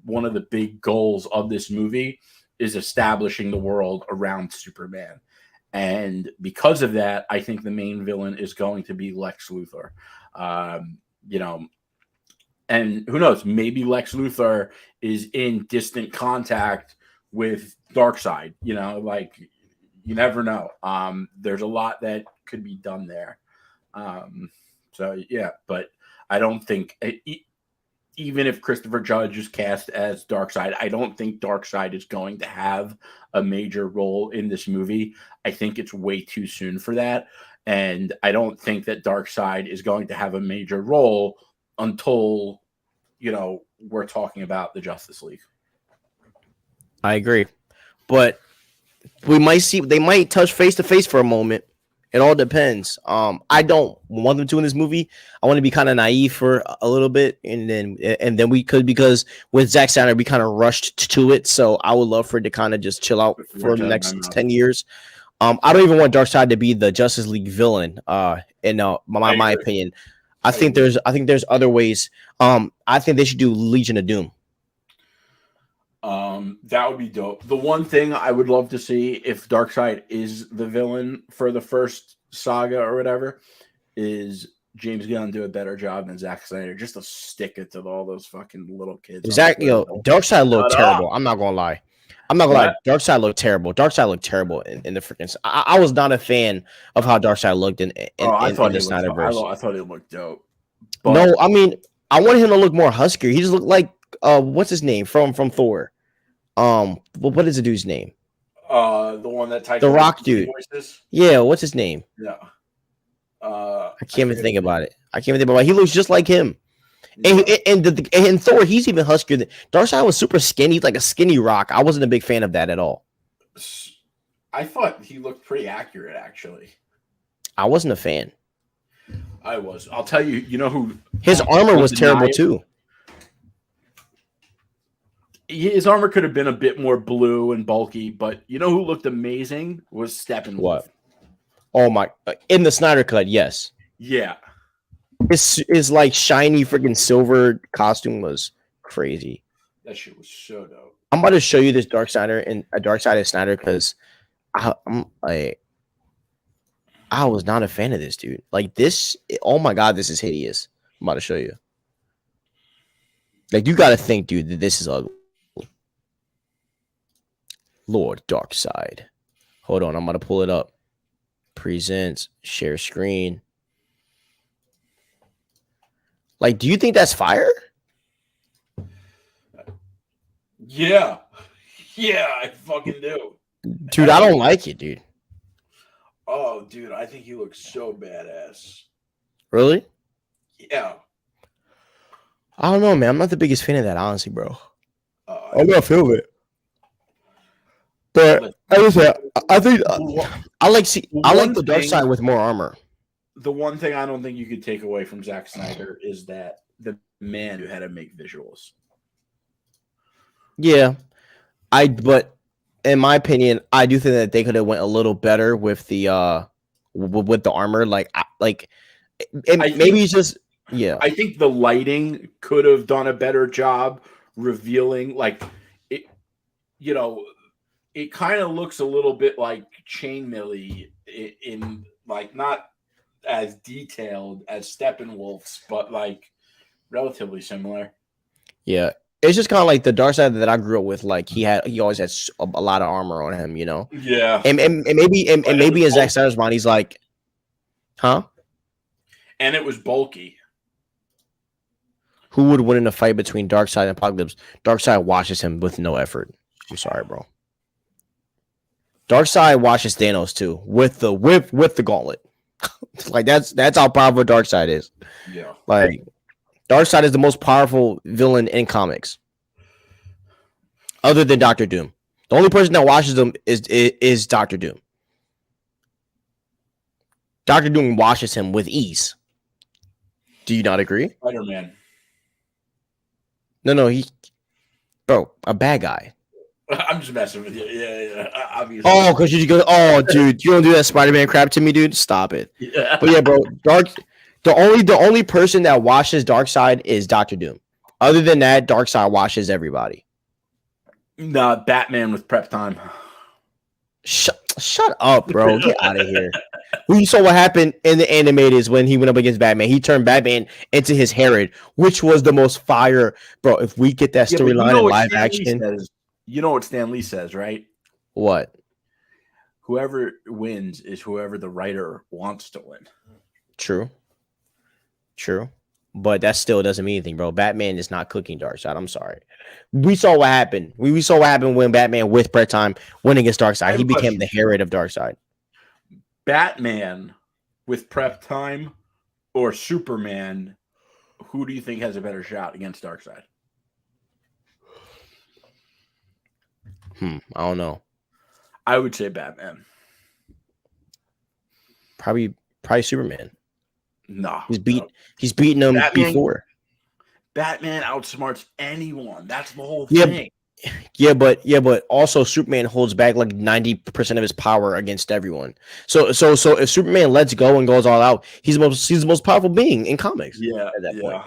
one of the big goals of this movie is establishing the world around Superman. And because of that, I think the main villain is going to be Lex Luthor. And who knows, maybe Lex Luthor is in distant contact with Darkseid. You never know. There's a lot that could be done there. But I don't think, even if Christopher Judge is cast as Darkseid, I don't think Darkseid is going to have a major role in this movie. I think it's way too soon for that. And I don't think that Darkseid is going to have a major role until, we're talking about the Justice League. I agree. But they might touch face to face for a moment. It all depends. I don't want them to in this movie. I want to be kind of naive for a little bit, and then we could, because with Zack Snyder we kind of rushed to it. So I would love for it to kind of just chill out for the next 10 years. I don't even want Darkseid to be the Justice League villain. In my opinion, I think there's other ways. I think they should do Legion of Doom. That would be dope. The one thing I would love to see, if Darkseid is the villain for the first saga or whatever, is James Gunn do a better job than Zack Snyder, just to stick it to all those fucking little kids. Darkseid looked terrible. I'm not gonna lie. Darkseid looked terrible. Darkseid looked terrible in the freaking. I was not a fan of how Darkseid looked in the Snyderverse. I thought it looked dope. But no, I mean, I wanted him to look more huskier. He just looked like what's his name from Thor? What is the dude's name? The one that the Rock dude. Voices? Yeah, what's his name? Yeah. I can't even think about it. He looks just like him. Yeah. And Thor, he's even huskier. Darkseid was super skinny, like a skinny Rock. I wasn't a big fan of that at all. I thought he looked pretty accurate, actually. I wasn't a fan. I was. I'll tell you. You know who? His armor was terrible too. His armor could have been a bit more blue and bulky, but you know who looked amazing was Steppenwolf. What? Oh my! In the Snyder Cut, yes. Yeah. His like shiny freaking silver costume was crazy. That shit was so dope. I'm about to show you this Dark Side of Snyder, because I'm like, I was not a fan of this dude. Like this, oh my god, this is hideous. I'm about to show you. Like, you got to think, dude, that this is ugly. Lord Darkseid. Hold on, I'm going to pull it up. Presents, share screen. Like, do you think that's fire? Yeah. Yeah, I fucking do. Dude, I don't like it, dude. Oh, dude, I think he looks so badass. Really? Yeah. I don't know, man. I'm not the biggest fan of that, honestly, bro. I'm not feeling it. But I think I like the Darkseid with more armor. The one thing I don't think you could take away from Zack Snyder is that the man who had to make visuals. Yeah, but in my opinion, I do think that they could have went a little better with the armor. Maybe it's just. Yeah, I think the lighting could have done a better job revealing, like, it. You know, it kind of looks a little bit like Chainmail-y in like, not as detailed as Steppenwolf's, but like relatively similar. Yeah, it's just kind of like the Darkseid that I grew up with. Like, he always had a lot of armor on him, you know. Yeah, and maybe in Zack Snyder's mind, he's like, huh? And it was bulky. Who would win in a fight between Darkseid and Apocalypse? Darkseid washes him with no effort. I'm sorry, bro. Darkseid washes Thanos too with the gauntlet. Like, that's how powerful Darkseid is. Yeah. Like, Darkseid is the most powerful villain in comics, other than Doctor Doom. The only person that washes them is Doctor Doom. Doctor Doom washes him with ease. Do you not agree? Spider-Man. No, bro, a bad guy. I'm just messing with you. Yeah, obviously. Oh, because you go, oh, dude, you don't do that Spider-Man crap to me, dude. Stop it. Yeah. But yeah, bro, the only person that washes Darkseid is Doctor Doom. Other than that, Darkseid washes everybody. Nah, Batman with prep time. Shut up, bro. Get out of here. We saw what happened in the animated when he went up against Batman. He turned Batman into his Herod, which was the most fire, bro. If we get that storyline in live action, you know what Stan Lee says, right? What? Whoever wins is whoever the writer wants to win. True. But that still doesn't mean anything, bro. Batman is not cooking Darkseid. I'm sorry. We saw what happened. We saw what happened when Batman with prep time went against Darkseid. He became the Herod of Darkseid. Batman with prep time or Superman, who do you think has a better shot against Darkseid? I don't know. I would say Batman. Probably Superman. No. He's beaten him before. Batman outsmarts anyone. That's the whole thing. Yeah, but also Superman holds back like 90% of his power against everyone. So if Superman lets go and goes all out, he's the most powerful being in comics. Yeah, at that point.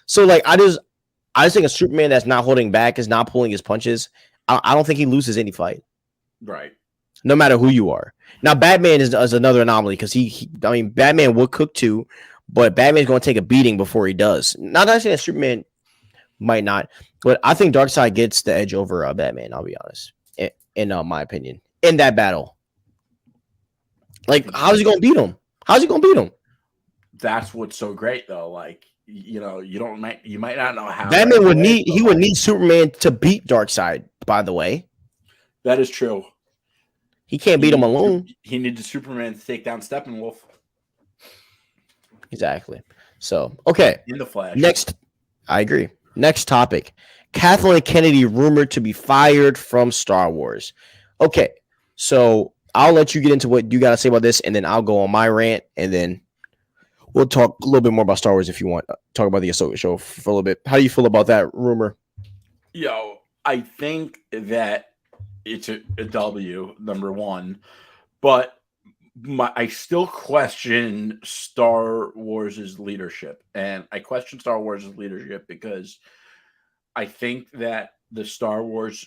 So like I just think a Superman that's not holding back, is not pulling his punches. I don't think he loses any fight. Right. No matter who you are. Now Batman is another anomaly because I mean Batman would cook too, but Batman's going to take a beating before he does. Not that saying that Superman might not, but I think Darkseid gets the edge over Batman. I'll be honest, in my opinion, in that battle. Like, how's he gonna beat him? That's what's so great, though. Like, you might not know how. Batman would need Superman to beat Darkseid. By the way, that is true. He can't beat him alone. He needed Superman to take down Steppenwolf. Exactly. So okay, in the Flash. Next, I agree. Next topic. Kathleen Kennedy rumored to be fired from Star Wars. Okay, so I'll let you get into what you got to say about this, and then I'll go on my rant, and then we'll talk a little bit more about Star Wars if you want. Talk about the Ahsoka show for a little bit. How do you feel about that rumor? I think that it's a W, number one, but I still question Star Wars' leadership. And I question Star Wars' leadership because I think that the Star Wars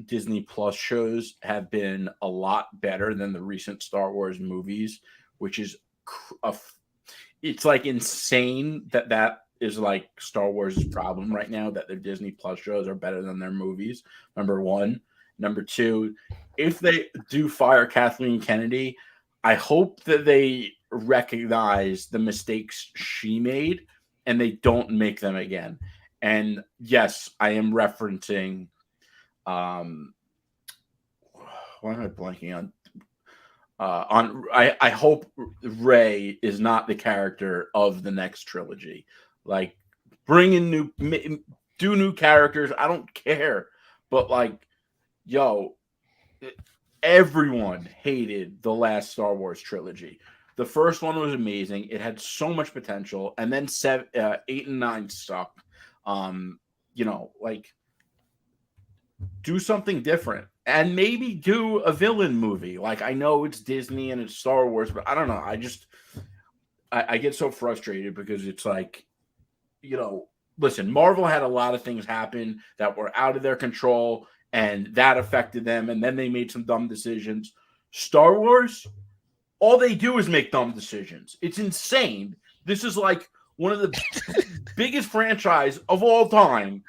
Disney Plus shows have been a lot better than the recent Star Wars movies, which is it's like insane that is like Star Wars' problem right now, that their Disney Plus shows are better than their movies. Number one. Number two, if they do fire Kathleen Kennedy, I hope that they recognize the mistakes she made and they don't make them again. And yes, I am referencing why am I blanking on I hope Rey is not the character of the next trilogy. Like, bring in do new characters. I don't care. But like, everyone hated the last Star Wars trilogy. The first one was amazing. It had so much potential. And then 8 and 9 sucked. Like, do something different. And maybe do a villain movie. Like, I know it's Disney and it's Star Wars, but I don't know. I get so frustrated because it's like, listen, Marvel had a lot of things happen that were out of their control, and that affected them, and then they made some dumb decisions. Star Wars, all they do is make dumb decisions. It's insane. This is like one of the biggest franchise of all time.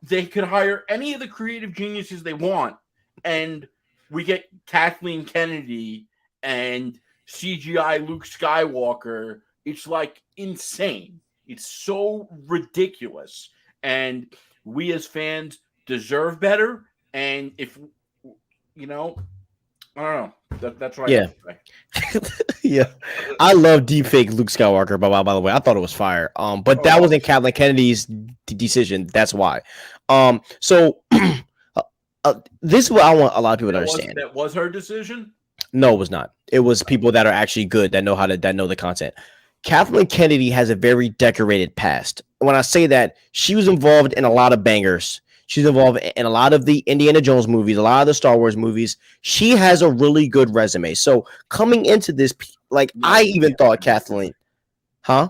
They could hire any of the creative geniuses they want, and we get Kathleen Kennedy and CGI Luke Skywalker. It's like insane. It's so ridiculous. And we as fans deserve better. And if I don't know, that's right. Yeah. Yeah, I love deepfake Luke Skywalker. By the way, I thought it was fire. But that wasn't Kathleen Kennedy's decision. That's why. So This is what I want a lot of people to understand. That was her decision. No, it was not. It was people that are actually good that know that know the content. Kathleen Kennedy has a very decorated past. When I say that, she was involved in a lot of bangers. She's involved in a lot of the Indiana Jones movies, a lot of the Star Wars movies. She has a really good resume. So coming into this, like I even thought Kathleen, huh?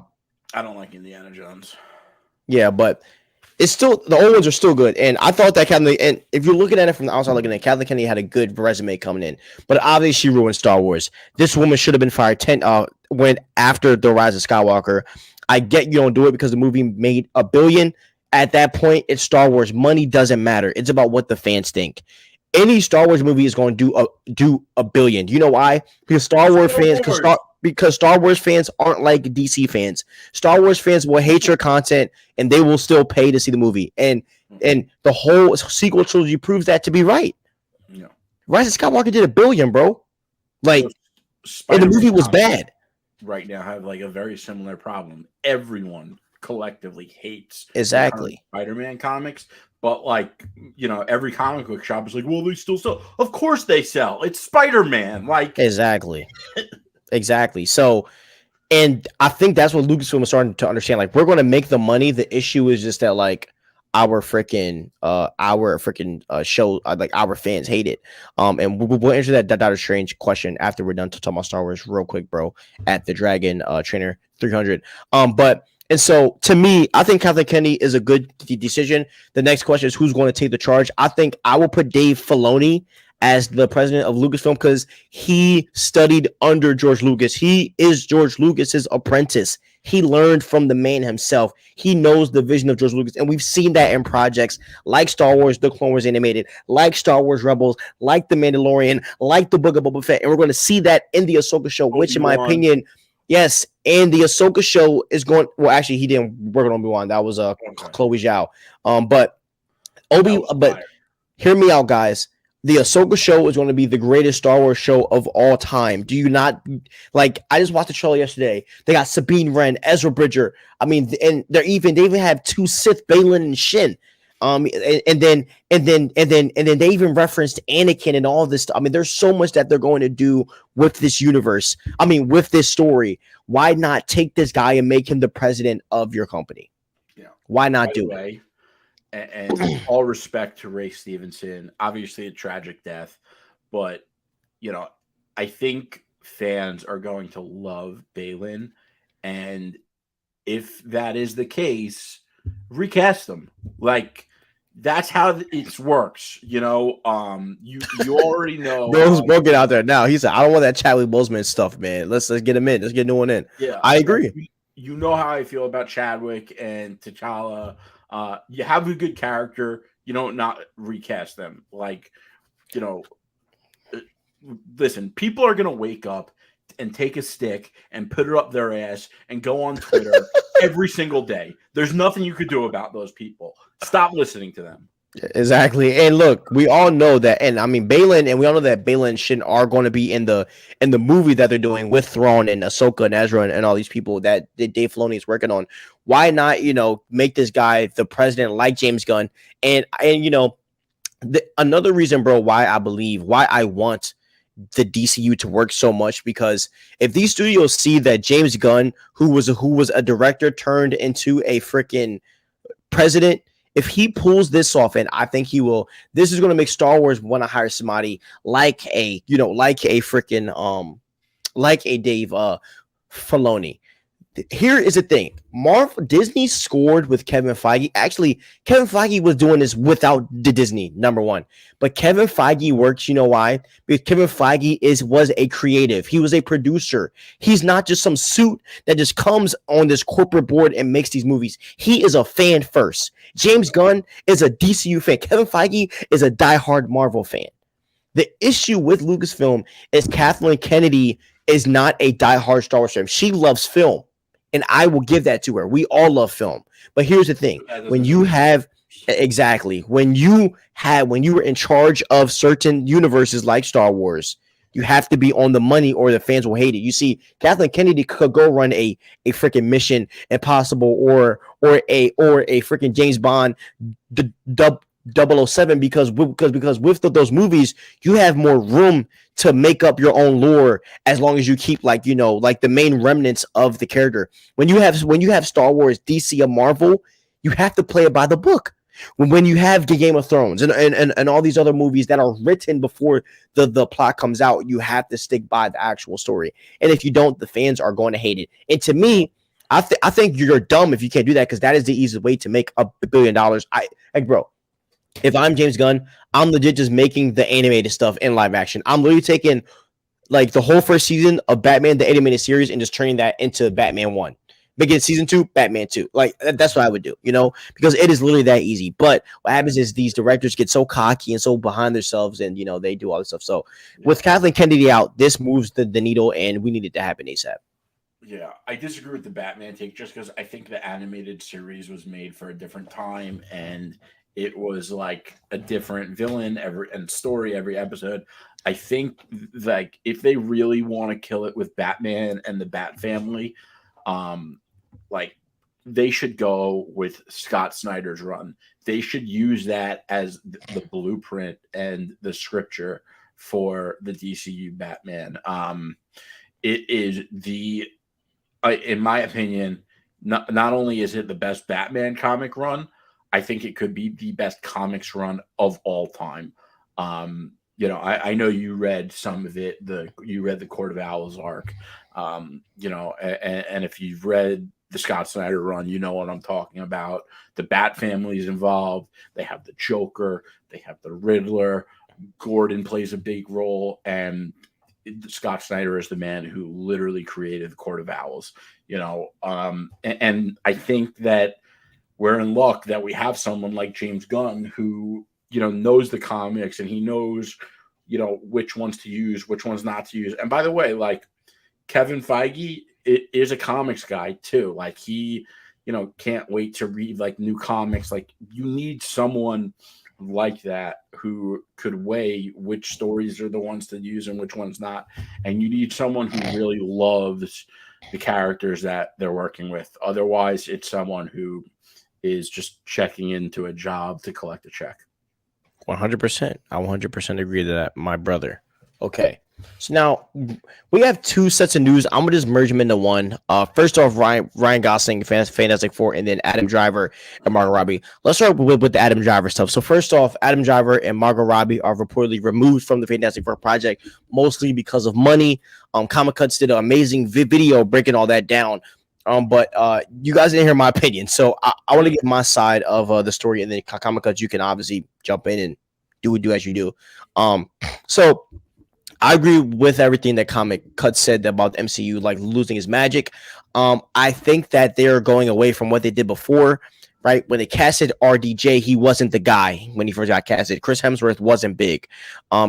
I don't like Indiana Jones. Yeah, but it's still the old ones are still good, and I thought that Kathleen. And if you're looking at it from the outside, looking at it, Kathleen Kennedy had a good resume coming in, but obviously she ruined Star Wars. This woman should have been fired when after the Rise of Skywalker. I get you don't do it because the movie made $1 billion. At that point, it's Star Wars. Money doesn't matter. It's about what the fans think. Any Star Wars movie is going to do $1 billion. You know why? Because Star Wars fans aren't like DC fans. Star Wars fans will hate your content and they will still pay to see the movie. And the whole sequel trilogy proves that to be right. Yeah. Rise of Skywalker did $1 billion, bro. Like, and the movie was bad. Right now, have like a very similar problem. Everyone collectively hates Spider-Man comics, but like, you know, every comic book shop is like, well, they still sell. Of course they sell. It's Spider-Man. Like, exactly. So, and I think that's what Lucasfilm is starting to understand. Like, we're going to make the money. The issue is just that like our freaking show, like our fans hate it. And we'll answer that Doctor Strange question after we're done to talk about Star Wars real quick, bro. At the Dragon Trainer 300. And so, to me, I think Kathleen Kennedy is a good decision. The next question is who's going to take the charge. I think I will put Dave Filoni as the president of Lucasfilm because he studied under George Lucas. He is George Lucas's apprentice. He learned from the man himself. He knows the vision of George Lucas, and we've seen that in projects like Star Wars, The Clone Wars Animated, like Star Wars Rebels, like The Mandalorian, like The Book of Boba Fett, and we're going to see that in the Ahsoka show, which, in my opinion, yes, and the Ahsoka show is going. Well, actually, he didn't work on Obi-Wan. That was Chloe Zhao. But hear me out, guys. The Ahsoka show is going to be the greatest Star Wars show of all time. Do you not like? I just watched the trailer yesterday. They got Sabine Wren, Ezra Bridger. I mean, and they even have 2 Sith, Balin and Shin. And then they even referenced Anakin and all this stuff. I mean, there's so much that they're going to do with this universe. I mean, with this story. Why not take this guy and make him the president of your company? Yeah. Why not do it? And all respect to Ray Stevenson, obviously a tragic death, but you know, I think fans are going to love Balin, and if that is the case, recast them. Like, that's how it works, you know. You already know. Bro, get out there now. He said, "I don't want that Chadwick Boseman stuff, man. Let's get him in. Let's get no one in." Yeah, I agree. You know how I feel about Chadwick and T'Challa. You have a good character. You don't not recast them. Like, you know, listen. People are gonna wake up and take a stick and put it up their ass and go on Twitter every single day. There's nothing you could do about those people. Stop listening to them. Exactly. And look, we all know that, and I mean Balin, and we all know that Balin and Shin are going to be in the movie that they're doing with Thrawn and Ahsoka and Ezra and all these people that Dave Filoni is working on. Why not, you know, make this guy the president like James Gunn? And you know, another reason, bro, why I want the DCU to work so much, because if these studios see that James Gunn, who was a director turned into a freaking president, if he pulls this off, and I think he will, this is going to make Star Wars want to hire somebody like a freaking like a Dave Filoni. Here is the thing. Disney scored with Kevin Feige. Actually, Kevin Feige was doing this without the Disney, number one. But Kevin Feige works, you know why? Because Kevin Feige was a creative. He was a producer. He's not just some suit that just comes on this corporate board and makes these movies. He is a fan first. James Gunn is a DCU fan. Kevin Feige is a diehard Marvel fan. The issue with Lucasfilm is Kathleen Kennedy is not a diehard Star Wars fan. She loves film. And I will give that to her. We all love film. But here's the thing. When you were in charge of certain universes like Star Wars, you have to be on the money or the fans will hate it. You see, Kathleen Kennedy could go run a freaking Mission Impossible or a freaking James Bond 007 because with those movies you have more room to make up your own lore as long as you keep like like the main remnants of the character. When you have Star Wars, DC, and Marvel, you have to play it by the book. When you have the Game of Thrones and all these other movies that are written before the plot comes out, you have to stick by the actual story. And if you don't, the fans are going to hate it. And to me, I think you're dumb if you can't do that, because that is the easiest way to make $1 billion. Bro, if I'm James Gunn, I'm legit just making the animated stuff in live action. I'm literally taking like the whole first season of Batman, the animated series, and just turning that into Batman 1. Begin season 2, Batman 2. Like that's what I would do, because it is literally that easy. But what happens is these directors get so cocky and so behind themselves, and they do all this stuff. So with Kathleen Kennedy out, this moves the needle, and we need it to happen ASAP. Yeah, I disagree with the Batman take just because I think the animated series was made for a different time, and it was like a different villain and story every episode. I think like if they really want to kill it with Batman and the Bat family, like they should go with Scott Snyder's run. They should use that as the blueprint and the scripture for the DCU Batman. It is in my opinion, not only is it the best Batman comic run, I think it could be the best comics run of all time. I know you read some of it. You read the Court of Owls arc, and if you've read the Scott Snyder run, you know what I'm talking about. The Bat family is involved. They have the Joker. They have the Riddler. Gordon plays a big role, and Scott Snyder is the man who literally created the Court of Owls. And I think that we're in luck that we have someone like James Gunn who knows the comics, and he knows which ones to use, which ones not to use. And by the way, like Kevin Feige is a comics guy too. Like he can't wait to read like new comics. Like you need someone like that who could weigh which stories are the ones to use and which ones not. And you need someone who really loves the characters that they're working with. Otherwise, it's someone who is just checking into a job to collect a check. 100%. I 100% agree to that, my brother. Okay. So now we have two sets of news. I'm gonna just merge them into one. First off, Ryan Gosling, Fantastic Four, and then Adam Driver and Margot Robbie. Let's start with the Adam Driver stuff. So first off, Adam Driver and Margot Robbie are reportedly removed from the Fantastic Four project, mostly because of money. Comic Cuts did an amazing video breaking all that down. But you guys didn't hear my opinion, so I want to get my side of the story, and then Comic Cuts, you can obviously jump in and do as you do. So I agree with everything that Comic Cuts said about the MCU, like losing its magic. I think that they're going away from what they did before, right? When they casted RDJ, he wasn't the guy when he first got casted. Chris Hemsworth wasn't big.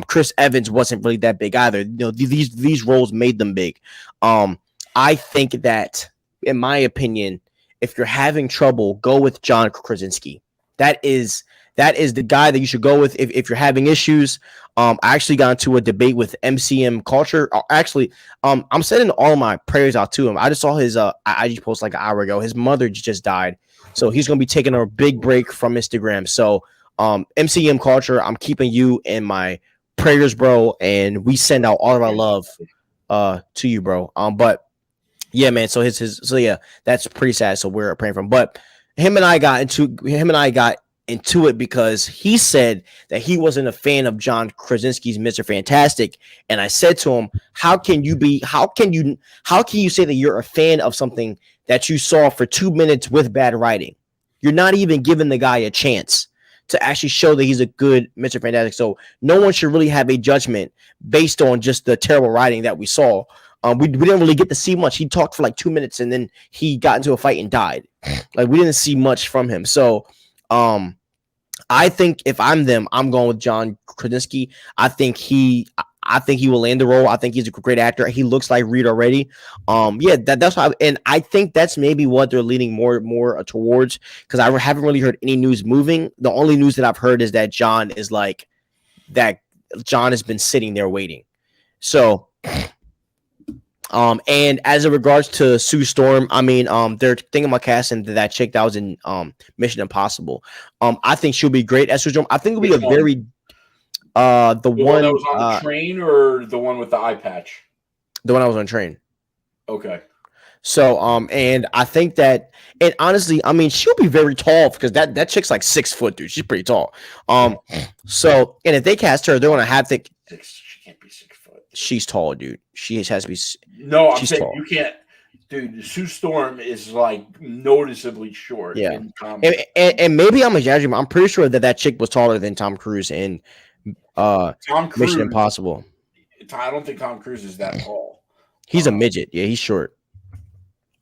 Chris Evans wasn't really that big either. These roles made them big. I think that, in my opinion, if you're having trouble, go with John Krasinski. That is the guy that you should go with if you're having issues. I actually got into a debate with MCM Culture. I'm sending all of my prayers out to him. I just saw his IG post like an hour ago. His mother just died, so he's gonna be taking a big break from Instagram. So MCM Culture, I'm keeping you in my prayers, bro, and we send out all of our love to you, bro. But yeah, man. So yeah, that's pretty sad. So we're praying for him. But him and I got into it because he said that he wasn't a fan of John Krasinski's Mr. Fantastic, and I said to him, how can you say that you're a fan of something that you saw for 2 minutes with bad writing? You're not even giving the guy a chance to actually show that he's a good Mr. Fantastic. So no one should really have a judgment based on just the terrible writing that we saw. We didn't really get to see much. He talked for like 2 minutes and then he got into a fight and died. Like we didn't see much from him. So I think if I'm them, I'm going with John Krasinski. I think he will land the role. I think he's a great actor. He looks like Reed already. That's why, and I think that's maybe what they're leaning more towards, because I haven't really heard any news moving. The only news that I've heard is that John has been sitting there waiting. So And as in regards to Sue Storm, I mean, they're thinking about casting that chick that was in Mission Impossible. I think she'll be great as Sue Storm. I think it'll be Which a one? very The one that was on the train or the one with the eye patch? the one I was on train. Okay. So and I think that, and honestly, I mean, she'll be very tall because that chick's like 6 foot, dude. She's pretty tall. So and if they cast her, they're gonna have to. She can't be 6 foot. She's tall, dude. She has to be. No, I'm she's saying tall. you can't. Dude, Sue Storm is like noticeably short. Yeah, in and maybe I'm exaggerating, but I'm pretty sure that chick was taller than Tom Cruise in Tom Cruise, Mission Impossible. I don't think Tom Cruise is that tall. He's a midget. Yeah, he's short.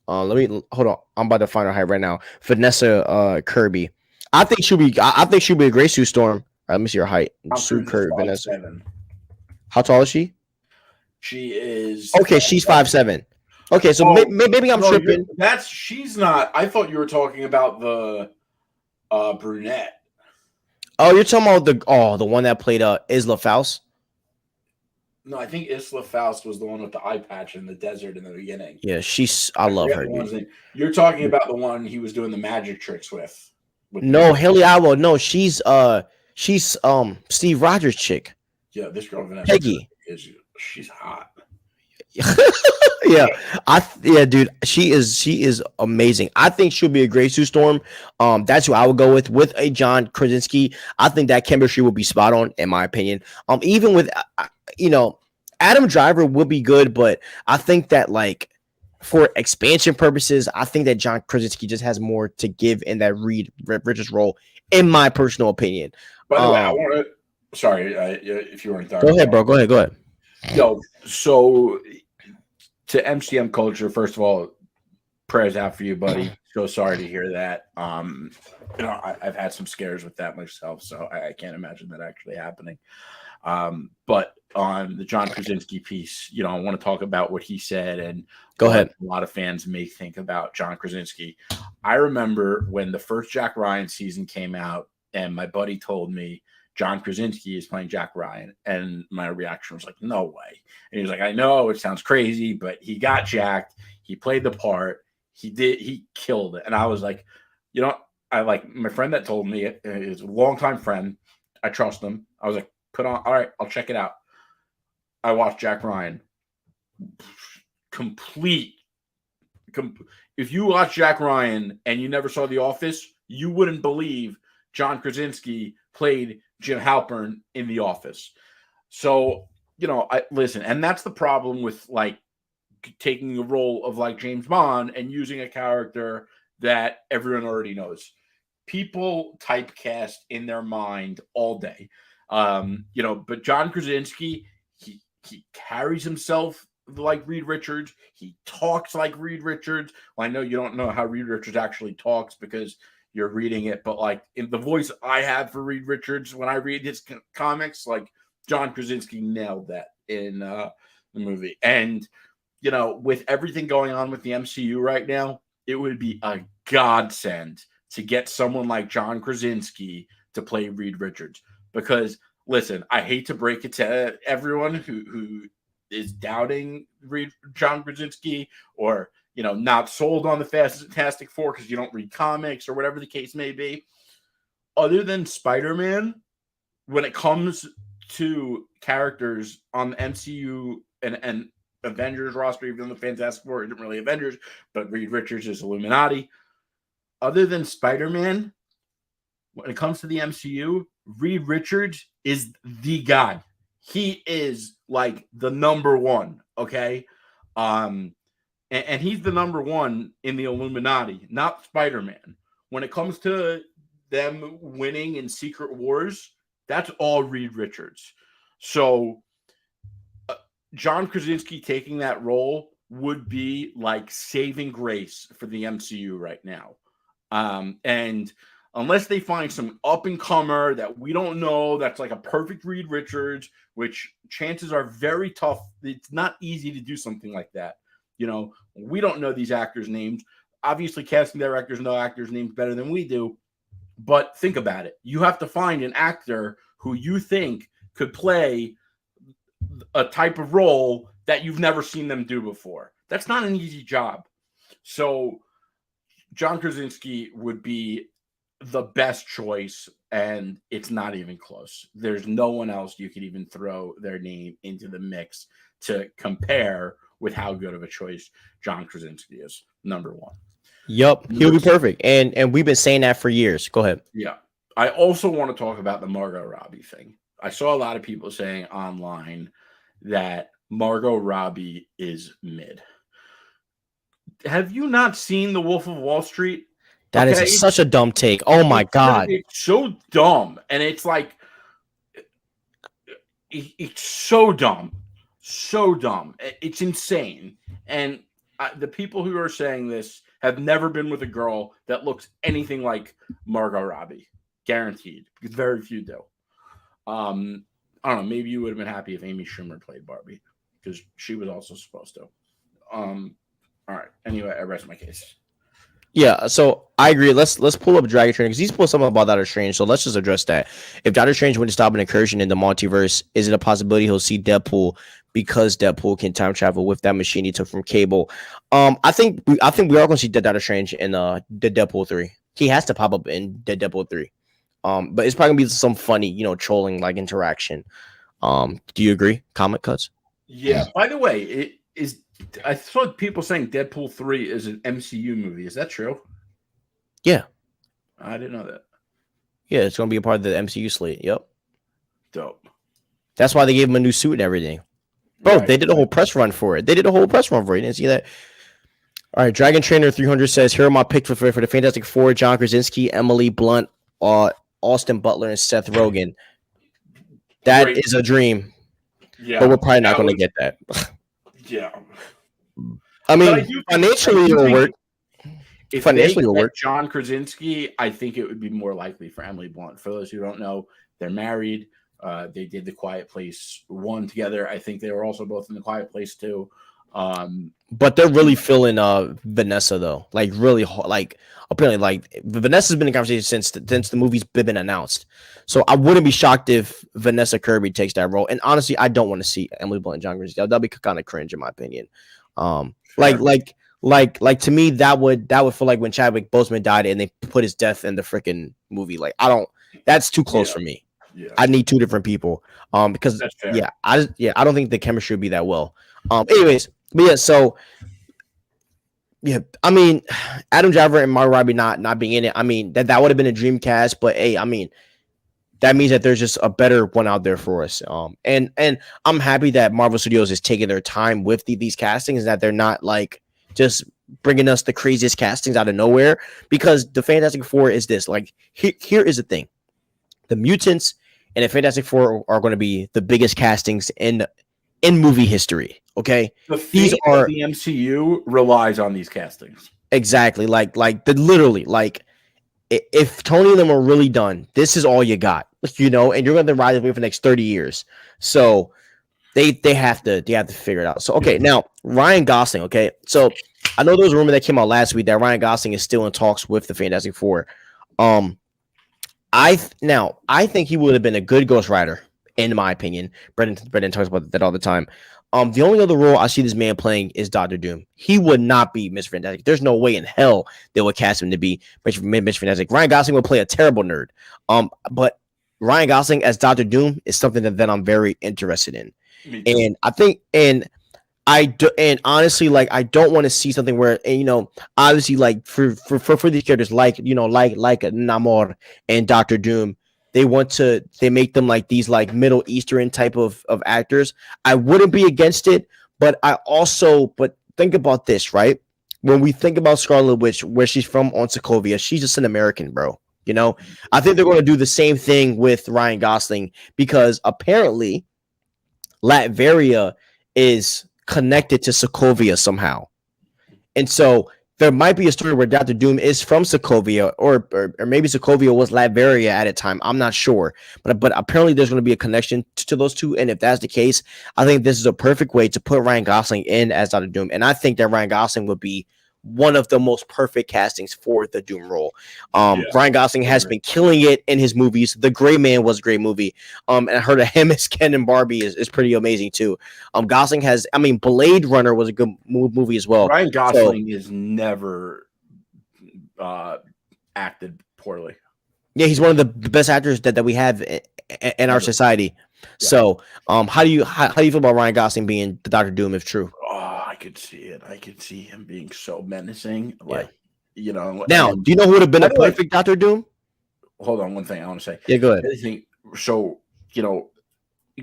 Let me hold on. I'm about to find her height right now. Vanessa Kirby. I think she'll be. I think she'll be a great Sue Storm. All right, let me see her height. Sue Kirby. Vanessa. 5'7". How tall is she? She is. Okay, she's 5'7". Okay, so maybe I'm tripping. She's not. I thought you were talking about the brunette. Oh, you're talking about the one that played Isla Faust. No, I think Isla Faust was the one with the eye patch in the desert in the beginning. Yeah, I love her. You're talking about the one he was doing the magic tricks with. No, Haley Atwell. No, she's Steve Rogers' chick. Yeah, this girl Vanessa Peggy. She's hot. Yeah, dude, she is amazing. I think she'll be a great Sue Storm. That's who I would go with a John Krasinski. I think that chemistry will be spot on, in my opinion. Even with Adam Driver will be good, but I think that like for expansion purposes, I think that John Krasinski just has more to give in that Reed Richards role, in my personal opinion. By the way, I want to. Sorry, if you weren't done. Go ahead, bro. Go ahead. Yo, so to MCM culture, first of all, prayers out for you, buddy. So sorry to hear that. I've had some scares with that myself, so I can't imagine that actually happening. But on the John Krasinski piece, I want to talk about what he said and go ahead. A lot of fans may think about John Krasinski. I remember when the first Jack Ryan season came out, and my buddy told me John Krasinski is playing Jack Ryan, and my reaction was like, no way. And he was like, I know it sounds crazy, but he got jacked. He played the part. He killed it. And I was like, I like my friend that told me, is a longtime friend. I trust him. I was like, all right, I'll check it out. I watched Jack Ryan. If you watch Jack Ryan and you never saw The Office, you wouldn't believe John Krasinski played Jim Halpern in The Office. So, listen, and that's the problem with like taking the role of like James Bond and using a character that everyone already knows. People typecast in their mind all day. But John Krasinski, he carries himself like Reed Richards. He talks like Reed Richards. Well, I know you don't know how Reed Richards actually talks because you're reading it, but like in the voice I have for Reed Richards when I read his comics, like John Krasinski nailed that in the movie. And with everything going on with the MCU right now, it would be a godsend to get someone like John Krasinski to play Reed Richards. Because listen, I hate to break it to everyone who is doubting John Krasinski or not sold on the Fantastic Four because you don't read comics or whatever the case may be. Other than Spider-Man, when it comes to characters on the MCU and Avengers roster, even though the Fantastic Four isn't really Avengers, but Reed Richards is Illuminati. Other than Spider-Man, when it comes to the MCU, Reed Richards is the guy. He is like the number one, okay? And he's the number one in the Illuminati, not Spider-Man. When it comes to them winning in Secret Wars, that's all Reed Richards. So John Krasinski taking that role would be like saving grace for the MCU right now. And unless they find some up-and-comer that we don't know, that's like a perfect Reed Richards, which chances are very tough. It's not easy to do something like that. We don't know these actors' names. Obviously, casting directors know actors' names better than we do. But think about it. You have to find an actor who you think could play a type of role that you've never seen them do before. That's not an easy job. So John Krasinski would be the best choice, and it's not even close. There's no one else you could even throw their name into the mix to compare with how good of a choice John Krasinski is. Number one. Yep, he'll be perfect. And we've been saying that for years. Go ahead. Yeah. I also want to talk about the Margot Robbie thing. I saw a lot of people saying online that Margot Robbie is mid. Have you not seen The Wolf of Wall Street? That is such a dumb take. Oh my God. It's so dumb. And it's like, it's so dumb. So dumb. It's insane. And the people who are saying this have never been with a girl that looks anything like Margot Robbie. Guaranteed. Because very few do. I don't know. Maybe you would have been happy if Amy Schumer played Barbie. Because she was also supposed to. All right. Anyway, I rest my case. Yeah, so I agree. Let's pull up Dragon Trainer because he's pulled something about Doctor Strange. So let's just address that. If Doctor Strange went to stop an incursion in the multiverse, is it a possibility he'll see Deadpool because Deadpool can time travel with that machine he took from Cable? I think we are going to see Doctor Strange in the Deadpool 3. He has to pop up in the Deadpool 3. But it's probably gonna be some funny, trolling like interaction. Do you agree? Comic cuts. Yeah. By the way, I saw people saying Deadpool 3 is an MCU movie. Is that true? Yeah. I didn't know that. Yeah, it's going to be a part of the MCU slate. Yep. Dope. That's why they gave him a new suit and everything. Bro, right. They did a whole press run for it. You didn't see that? All right, Dragon Trainer 300 says, here are my picks for the Fantastic Four: John Krasinski, Emily Blunt, Austin Butler, and Seth Rogen. That is a dream. Yeah. But we're probably not going to get that. Yeah. I mean, financially it will work. If financially it will work. John Krasinski, I think it would be more likely for Emily Blunt. For those who don't know, they're married. They did The Quiet Place 1 together. I think they were also both in The Quiet Place 2. But they're really feeling Vanessa though. Like really, like apparently, like Vanessa's been in conversation since the movie's been announced. So I wouldn't be shocked if Vanessa Kirby takes that role. And honestly, I don't want to see Emily Blunt and John Krasinski. That'd be kind of cringe in my opinion. Like to me, that would feel like when Chadwick Boseman died and they put his death in the freaking movie. Like that's too close for me. Yeah. I need two different people. Because I don't think the chemistry would be that well. Anyways, but yeah, so yeah, I mean, Adam Driver and Margot Robbie not being in it. I mean, that would have been a dream cast, but hey, I mean, that means that there's just a better one out there for us. And I'm happy that Marvel Studios is taking their time with these castings, that they're not like just bringing us the craziest castings out of nowhere. Because the Fantastic Four is this. Like, here is the thing: the mutants and the Fantastic Four are going to be the biggest castings in movie history. Okay, the MCU relies on these castings. Exactly, literally, if Tony and them are really done, this is all you got, and you're going to ride away for the next 30 years. So they have to figure it out. So okay, now Ryan Gosling. Okay, so I know there was a rumor that came out last week that Ryan Gosling is still in talks with the Fantastic Four. I think he would have been a good Ghost Rider, in my opinion. Brendan talks about that all the time. The only other role I see this man playing is Doctor Doom. He would not be Mr. Fantastic. There's no way in hell they would cast him to be Mr. Fantastic. Ryan Gosling would play a terrible nerd. But Ryan Gosling as Doctor Doom is something that I'm very interested in. And I think, and honestly, like, I don't want to see something where, obviously, like for these characters, like Namor and Doctor Doom, they make them like these like Middle Eastern type of actors. I wouldn't be against it, but think about this, right? When we think about Scarlet Witch, where she's from on Sokovia, she's just an American, bro. I think they're going to do the same thing with Ryan Gosling because apparently Latveria is connected to Sokovia somehow. And so there might be a story where Dr. Doom is from Sokovia, or maybe Sokovia was Latveria at a time. I'm not sure, but apparently there's going to be a connection to those two. And if that's the case, I think this is a perfect way to put Ryan Gosling in as Dr. Doom. And I think that Ryan Gosling would be one of the most perfect castings for the Doom role. Yeah. Ryan Gosling has been killing it in his movies. The Gray Man was a great movie. And I heard of him as Ken and Barbie is pretty amazing too. Gosling has, I mean, Blade Runner was a good movie as well. Ryan Gosling is never acted poorly. Yeah, he's one of the best actors that we have in our society. Yeah. So, how do you feel about Ryan Gosling being the Doctor Doom if true? Oh, I could see it. I could see him being so menacing. Like, you know. Now, do you know who would have been a perfect Doctor Doom? Hold on, one thing I want to say. Yeah, go ahead. So, you know,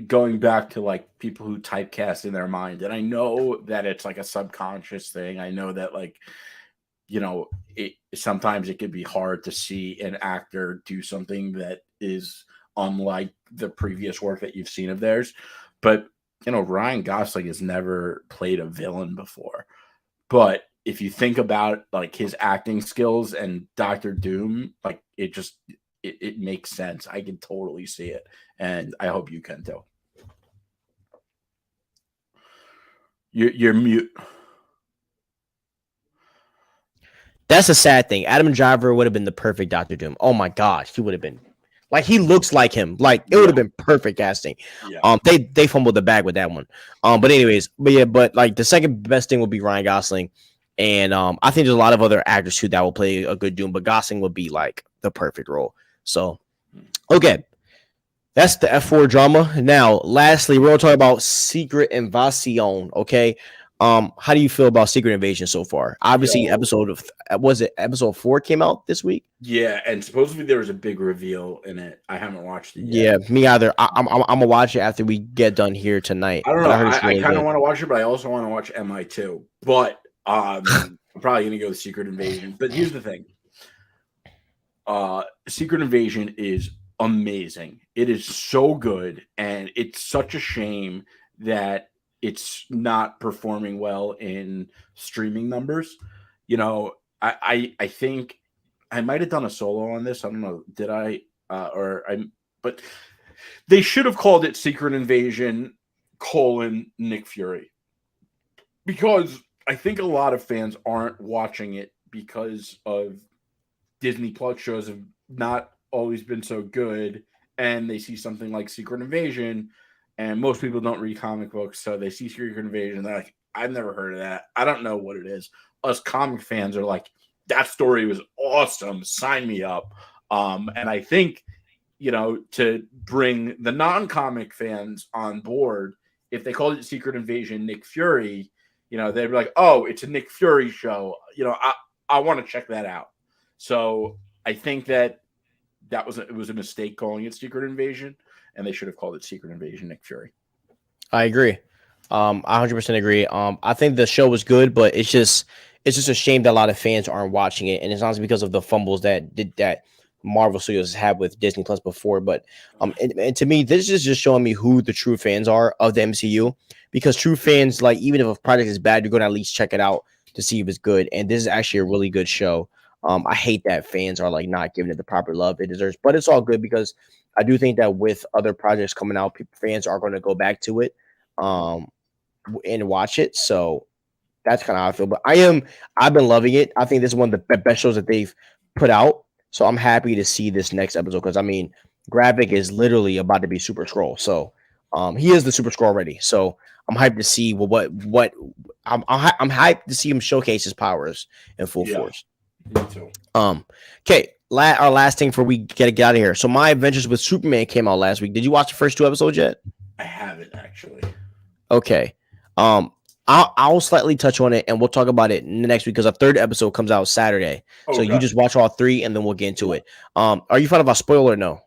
going back to like people who typecast in their mind, and I know that it's like a subconscious thing. I know that, like, you know, sometimes it could be hard to see an actor do something that is unlike the previous work that you've seen of theirs. But, you know, Ryan Gosling has never played a villain before. But if you think about like his acting skills and Doctor Doom, like it makes sense. I can totally see it. And I hope you can too. You're mute. That's a sad thing. Adam Driver would have been the perfect Doctor Doom. Oh my gosh, he would have been. Like, he looks like him. Like, it would have been perfect casting. Yeah. They fumbled the bag with that one. But like the second best thing would be Ryan Gosling, and I think there's a lot of other actors too that will play a good Doom, but Gosling would be like the perfect role. So, okay, that's the F4 drama. Now, lastly, we're gonna talk about Secret Invasion. Okay. How do you feel about Secret Invasion so far? Obviously, episode 4 came out this week? Yeah, and supposedly there was a big reveal in it. I haven't watched it yet. Yeah, me either. I'm gonna watch it after we get done here tonight. I don't know. I kind of want to watch it, but I also want to watch MI too. But I'm probably gonna go with Secret Invasion. But here's the thing: Secret Invasion is amazing. It is so good, and it's such a shame that it's not performing well in streaming numbers. You know, I think I might have done a solo on this. I don't know. Did I? But they should have called it Secret Invasion : Nick Fury. Because I think a lot of fans aren't watching it because of Disney Plus shows have not always been so good. And they see something like Secret Invasion, and most people don't read comic books, so they see Secret Invasion. They're like, I've never heard of that. I don't know what it is. Us comic fans are like, that story was awesome. Sign me up. And I think, you know, to bring the non-comic fans on board, if they called it Secret Invasion Nick Fury, you know, they'd be like, oh, it's a Nick Fury show. You know, I want to check that out. So I think it was a mistake calling it Secret Invasion, and they should have called it Secret Invasion Nick Fury. I agree. I 100% agree. I think the show was good, but it's just a shame that a lot of fans aren't watching it, and it's not because of the fumbles that Marvel Studios had with Disney Plus before. But and to me, this is just showing me who the true fans are of the MCU, because true fans, like, even if a project is bad, you're going to at least check it out to see if it's good. And this is actually a really good show. I hate that fans are like not giving it the proper love it deserves, but it's all good because I do think that with other projects coming out, fans are going to go back to it and watch it. So that's kind of how I feel. But I've been loving it. I think this is one of the best shows that they've put out. So I'm happy to see this next episode because, I mean, Gravik is literally about to be Super Skrull. So he is the Super Skrull already. So I'm hyped to see I'm hyped to see him showcase his powers in full force. Me too. Okay. Our last thing before we get out of here. So My Adventures with Superman came out last week. Did you watch the first 2 episodes yet? I haven't actually. Okay. I'll slightly touch on it and we'll talk about it next week because a 3rd episode comes out Saturday. Okay. So you just watch all 3 and then we'll get into it. Are you fine about spoiler or no?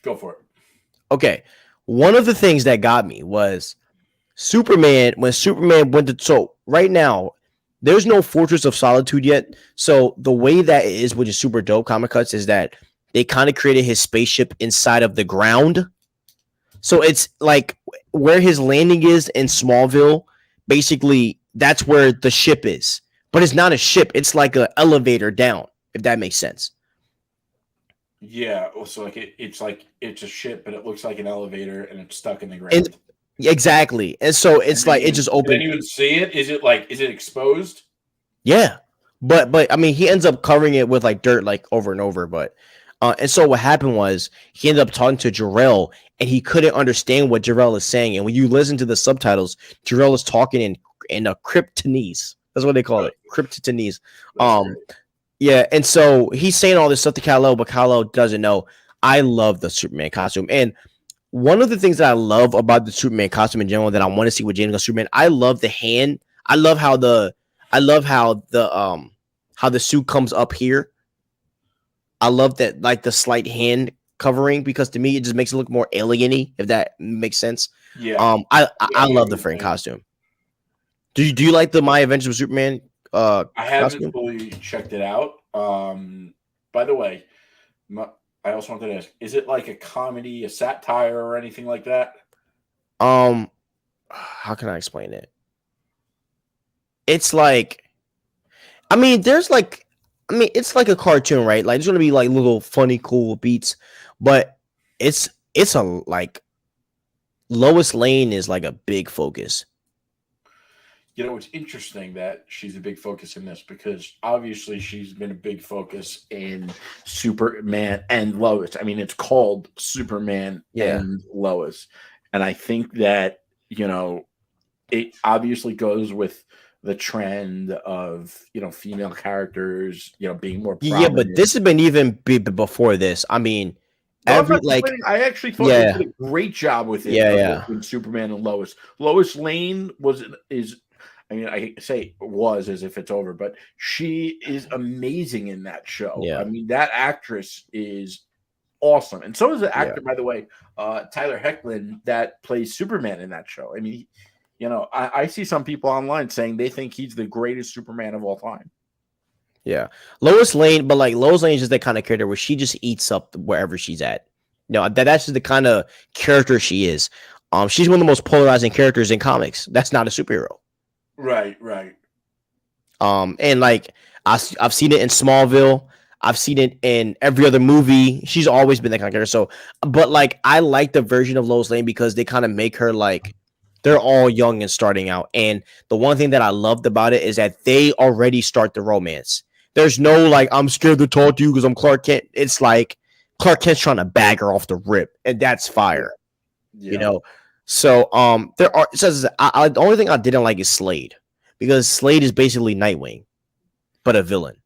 Go for it. Okay. One of the things that got me was Superman, when Superman went to, so right now, there's no Fortress of Solitude yet. So the way that it is, which is super dope, Comic Cuts, is that they kind of created his spaceship inside of the ground. So it's like where his landing is in Smallville, basically that's where the ship is. But it's not a ship. It's like an elevator down, if that makes sense. Yeah. So it's a ship, but it looks like an elevator and it's stuck in the ground. Exactly. And so it's like it just opened. Can you even see it? Is it exposed? Yeah, but I mean, he ends up covering it with like dirt, like over and over. But and so what happened was he ended up talking to Jarrell, and he couldn't understand what Jarrell is saying. And when you listen to the subtitles, Jarrell is talking in a cryptonese. That's what they call it, cryptonese. That's great. Yeah, and so he's saying all this stuff to Kal-El, but Kal-El doesn't know. I love the Superman costume, and one of the things that I love about the Superman costume in general that I want to see with James Gunn Superman, I love the hand. I love how how the suit comes up here. I love that like the slight hand covering because to me it just makes it look more alien-y, if that makes sense. Yeah. I love the Frank costume. Do you like the My Adventures with Superman I haven't costume? fully checked it out. By the way, I also wanted to ask: is it like a comedy, a satire, or anything like that? How can I explain it? It's like I mean, there's like, I mean, it's like a cartoon, right? Like, there's gonna be like little funny, cool beats, but it's a like Lois Lane is like a big focus. You know, it's interesting that she's a big focus in this because obviously she's been a big focus in Superman and Lois. I mean, it's called Superman Yeah, and Lois. And I think that, you know, it obviously goes with the trend of, you know, female characters, you know, being more yeah, but prominent. this has been even before this. I mean, No, I'm every not like, complaining. I actually thought they yeah, did a great job with it yeah, in Superman and Lois. Lois Lane is I mean, I say was as if it's over, but she is amazing in that show. I yeah, mean, that actress is awesome, and so is the yeah. actor, by the way, Tyler Hoechlin, that plays Superman in that show. I mean, you know, I see some people online saying they think he's the greatest Superman of all time. Yeah, Lois Lane, but like Lois Lane is just that kind of character where she just eats up wherever she's at. No, that's just the kind of character she is. She's one of the most polarizing characters in comics. That's not a superhero. Right, right. And like I've seen it in Smallville. I've seen it in every other movie. She's always been that kind of character. So, but like I like the version of Lois Lane because they kind of make her like they're all young and starting out. And the one thing that I loved about it is that they already start the romance. There's no like I'm scared to talk to you because I'm Clark Kent. It's like Clark Kent's trying to bag her off the rip, and that's fire. You Yeah. know. So there are it says the only thing I didn't like is Slade because Slade is basically Nightwing, but a villain.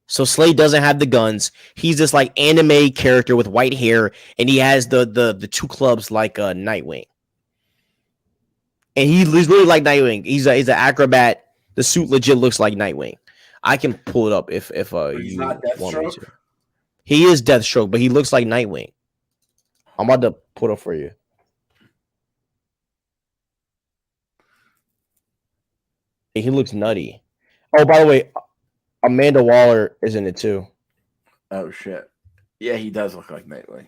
So Slade doesn't have the guns. He's this like anime character with white hair, and he has the two clubs like Nightwing. And he's really like Nightwing. He's an acrobat. The suit legit looks like Nightwing. I can pull it up if But he's you not want me Deathstroke. to. He is Deathstroke, but he looks like Nightwing. I'm about to put it for you. He looks nutty. Oh, by the way, Amanda Waller is in it too. Oh shit. Yeah, he does look like Nightwing.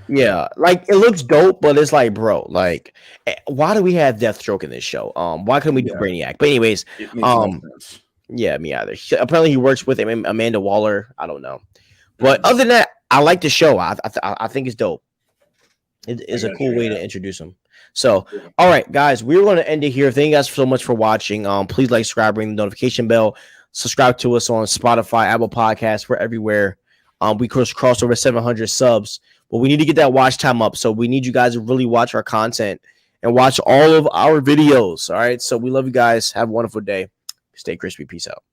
Yeah, like it looks dope, but it's like, bro, like, why do we have Deathstroke in this show? Why couldn't we do Yeah, Brainiac? But anyways, it makes no um, sense. yeah, me either. Apparently, he works with Amanda Waller. I don't know, but Mhm. other than that, I like the show. I think it's dope. It I is a got cool you. way Yeah. to introduce him. So, Yeah. all right, guys, we're going to end it here. Thank you guys so much for watching. Please like, subscribe, ring the notification bell. Subscribe to us on Spotify, Apple Podcasts. We're everywhere. We crossed over 700 subs, but we need to get that watch time up. So we need you guys to really watch our content and watch all of our videos. All right. So we love you guys. Have a wonderful day. Stay crispy. Peace out.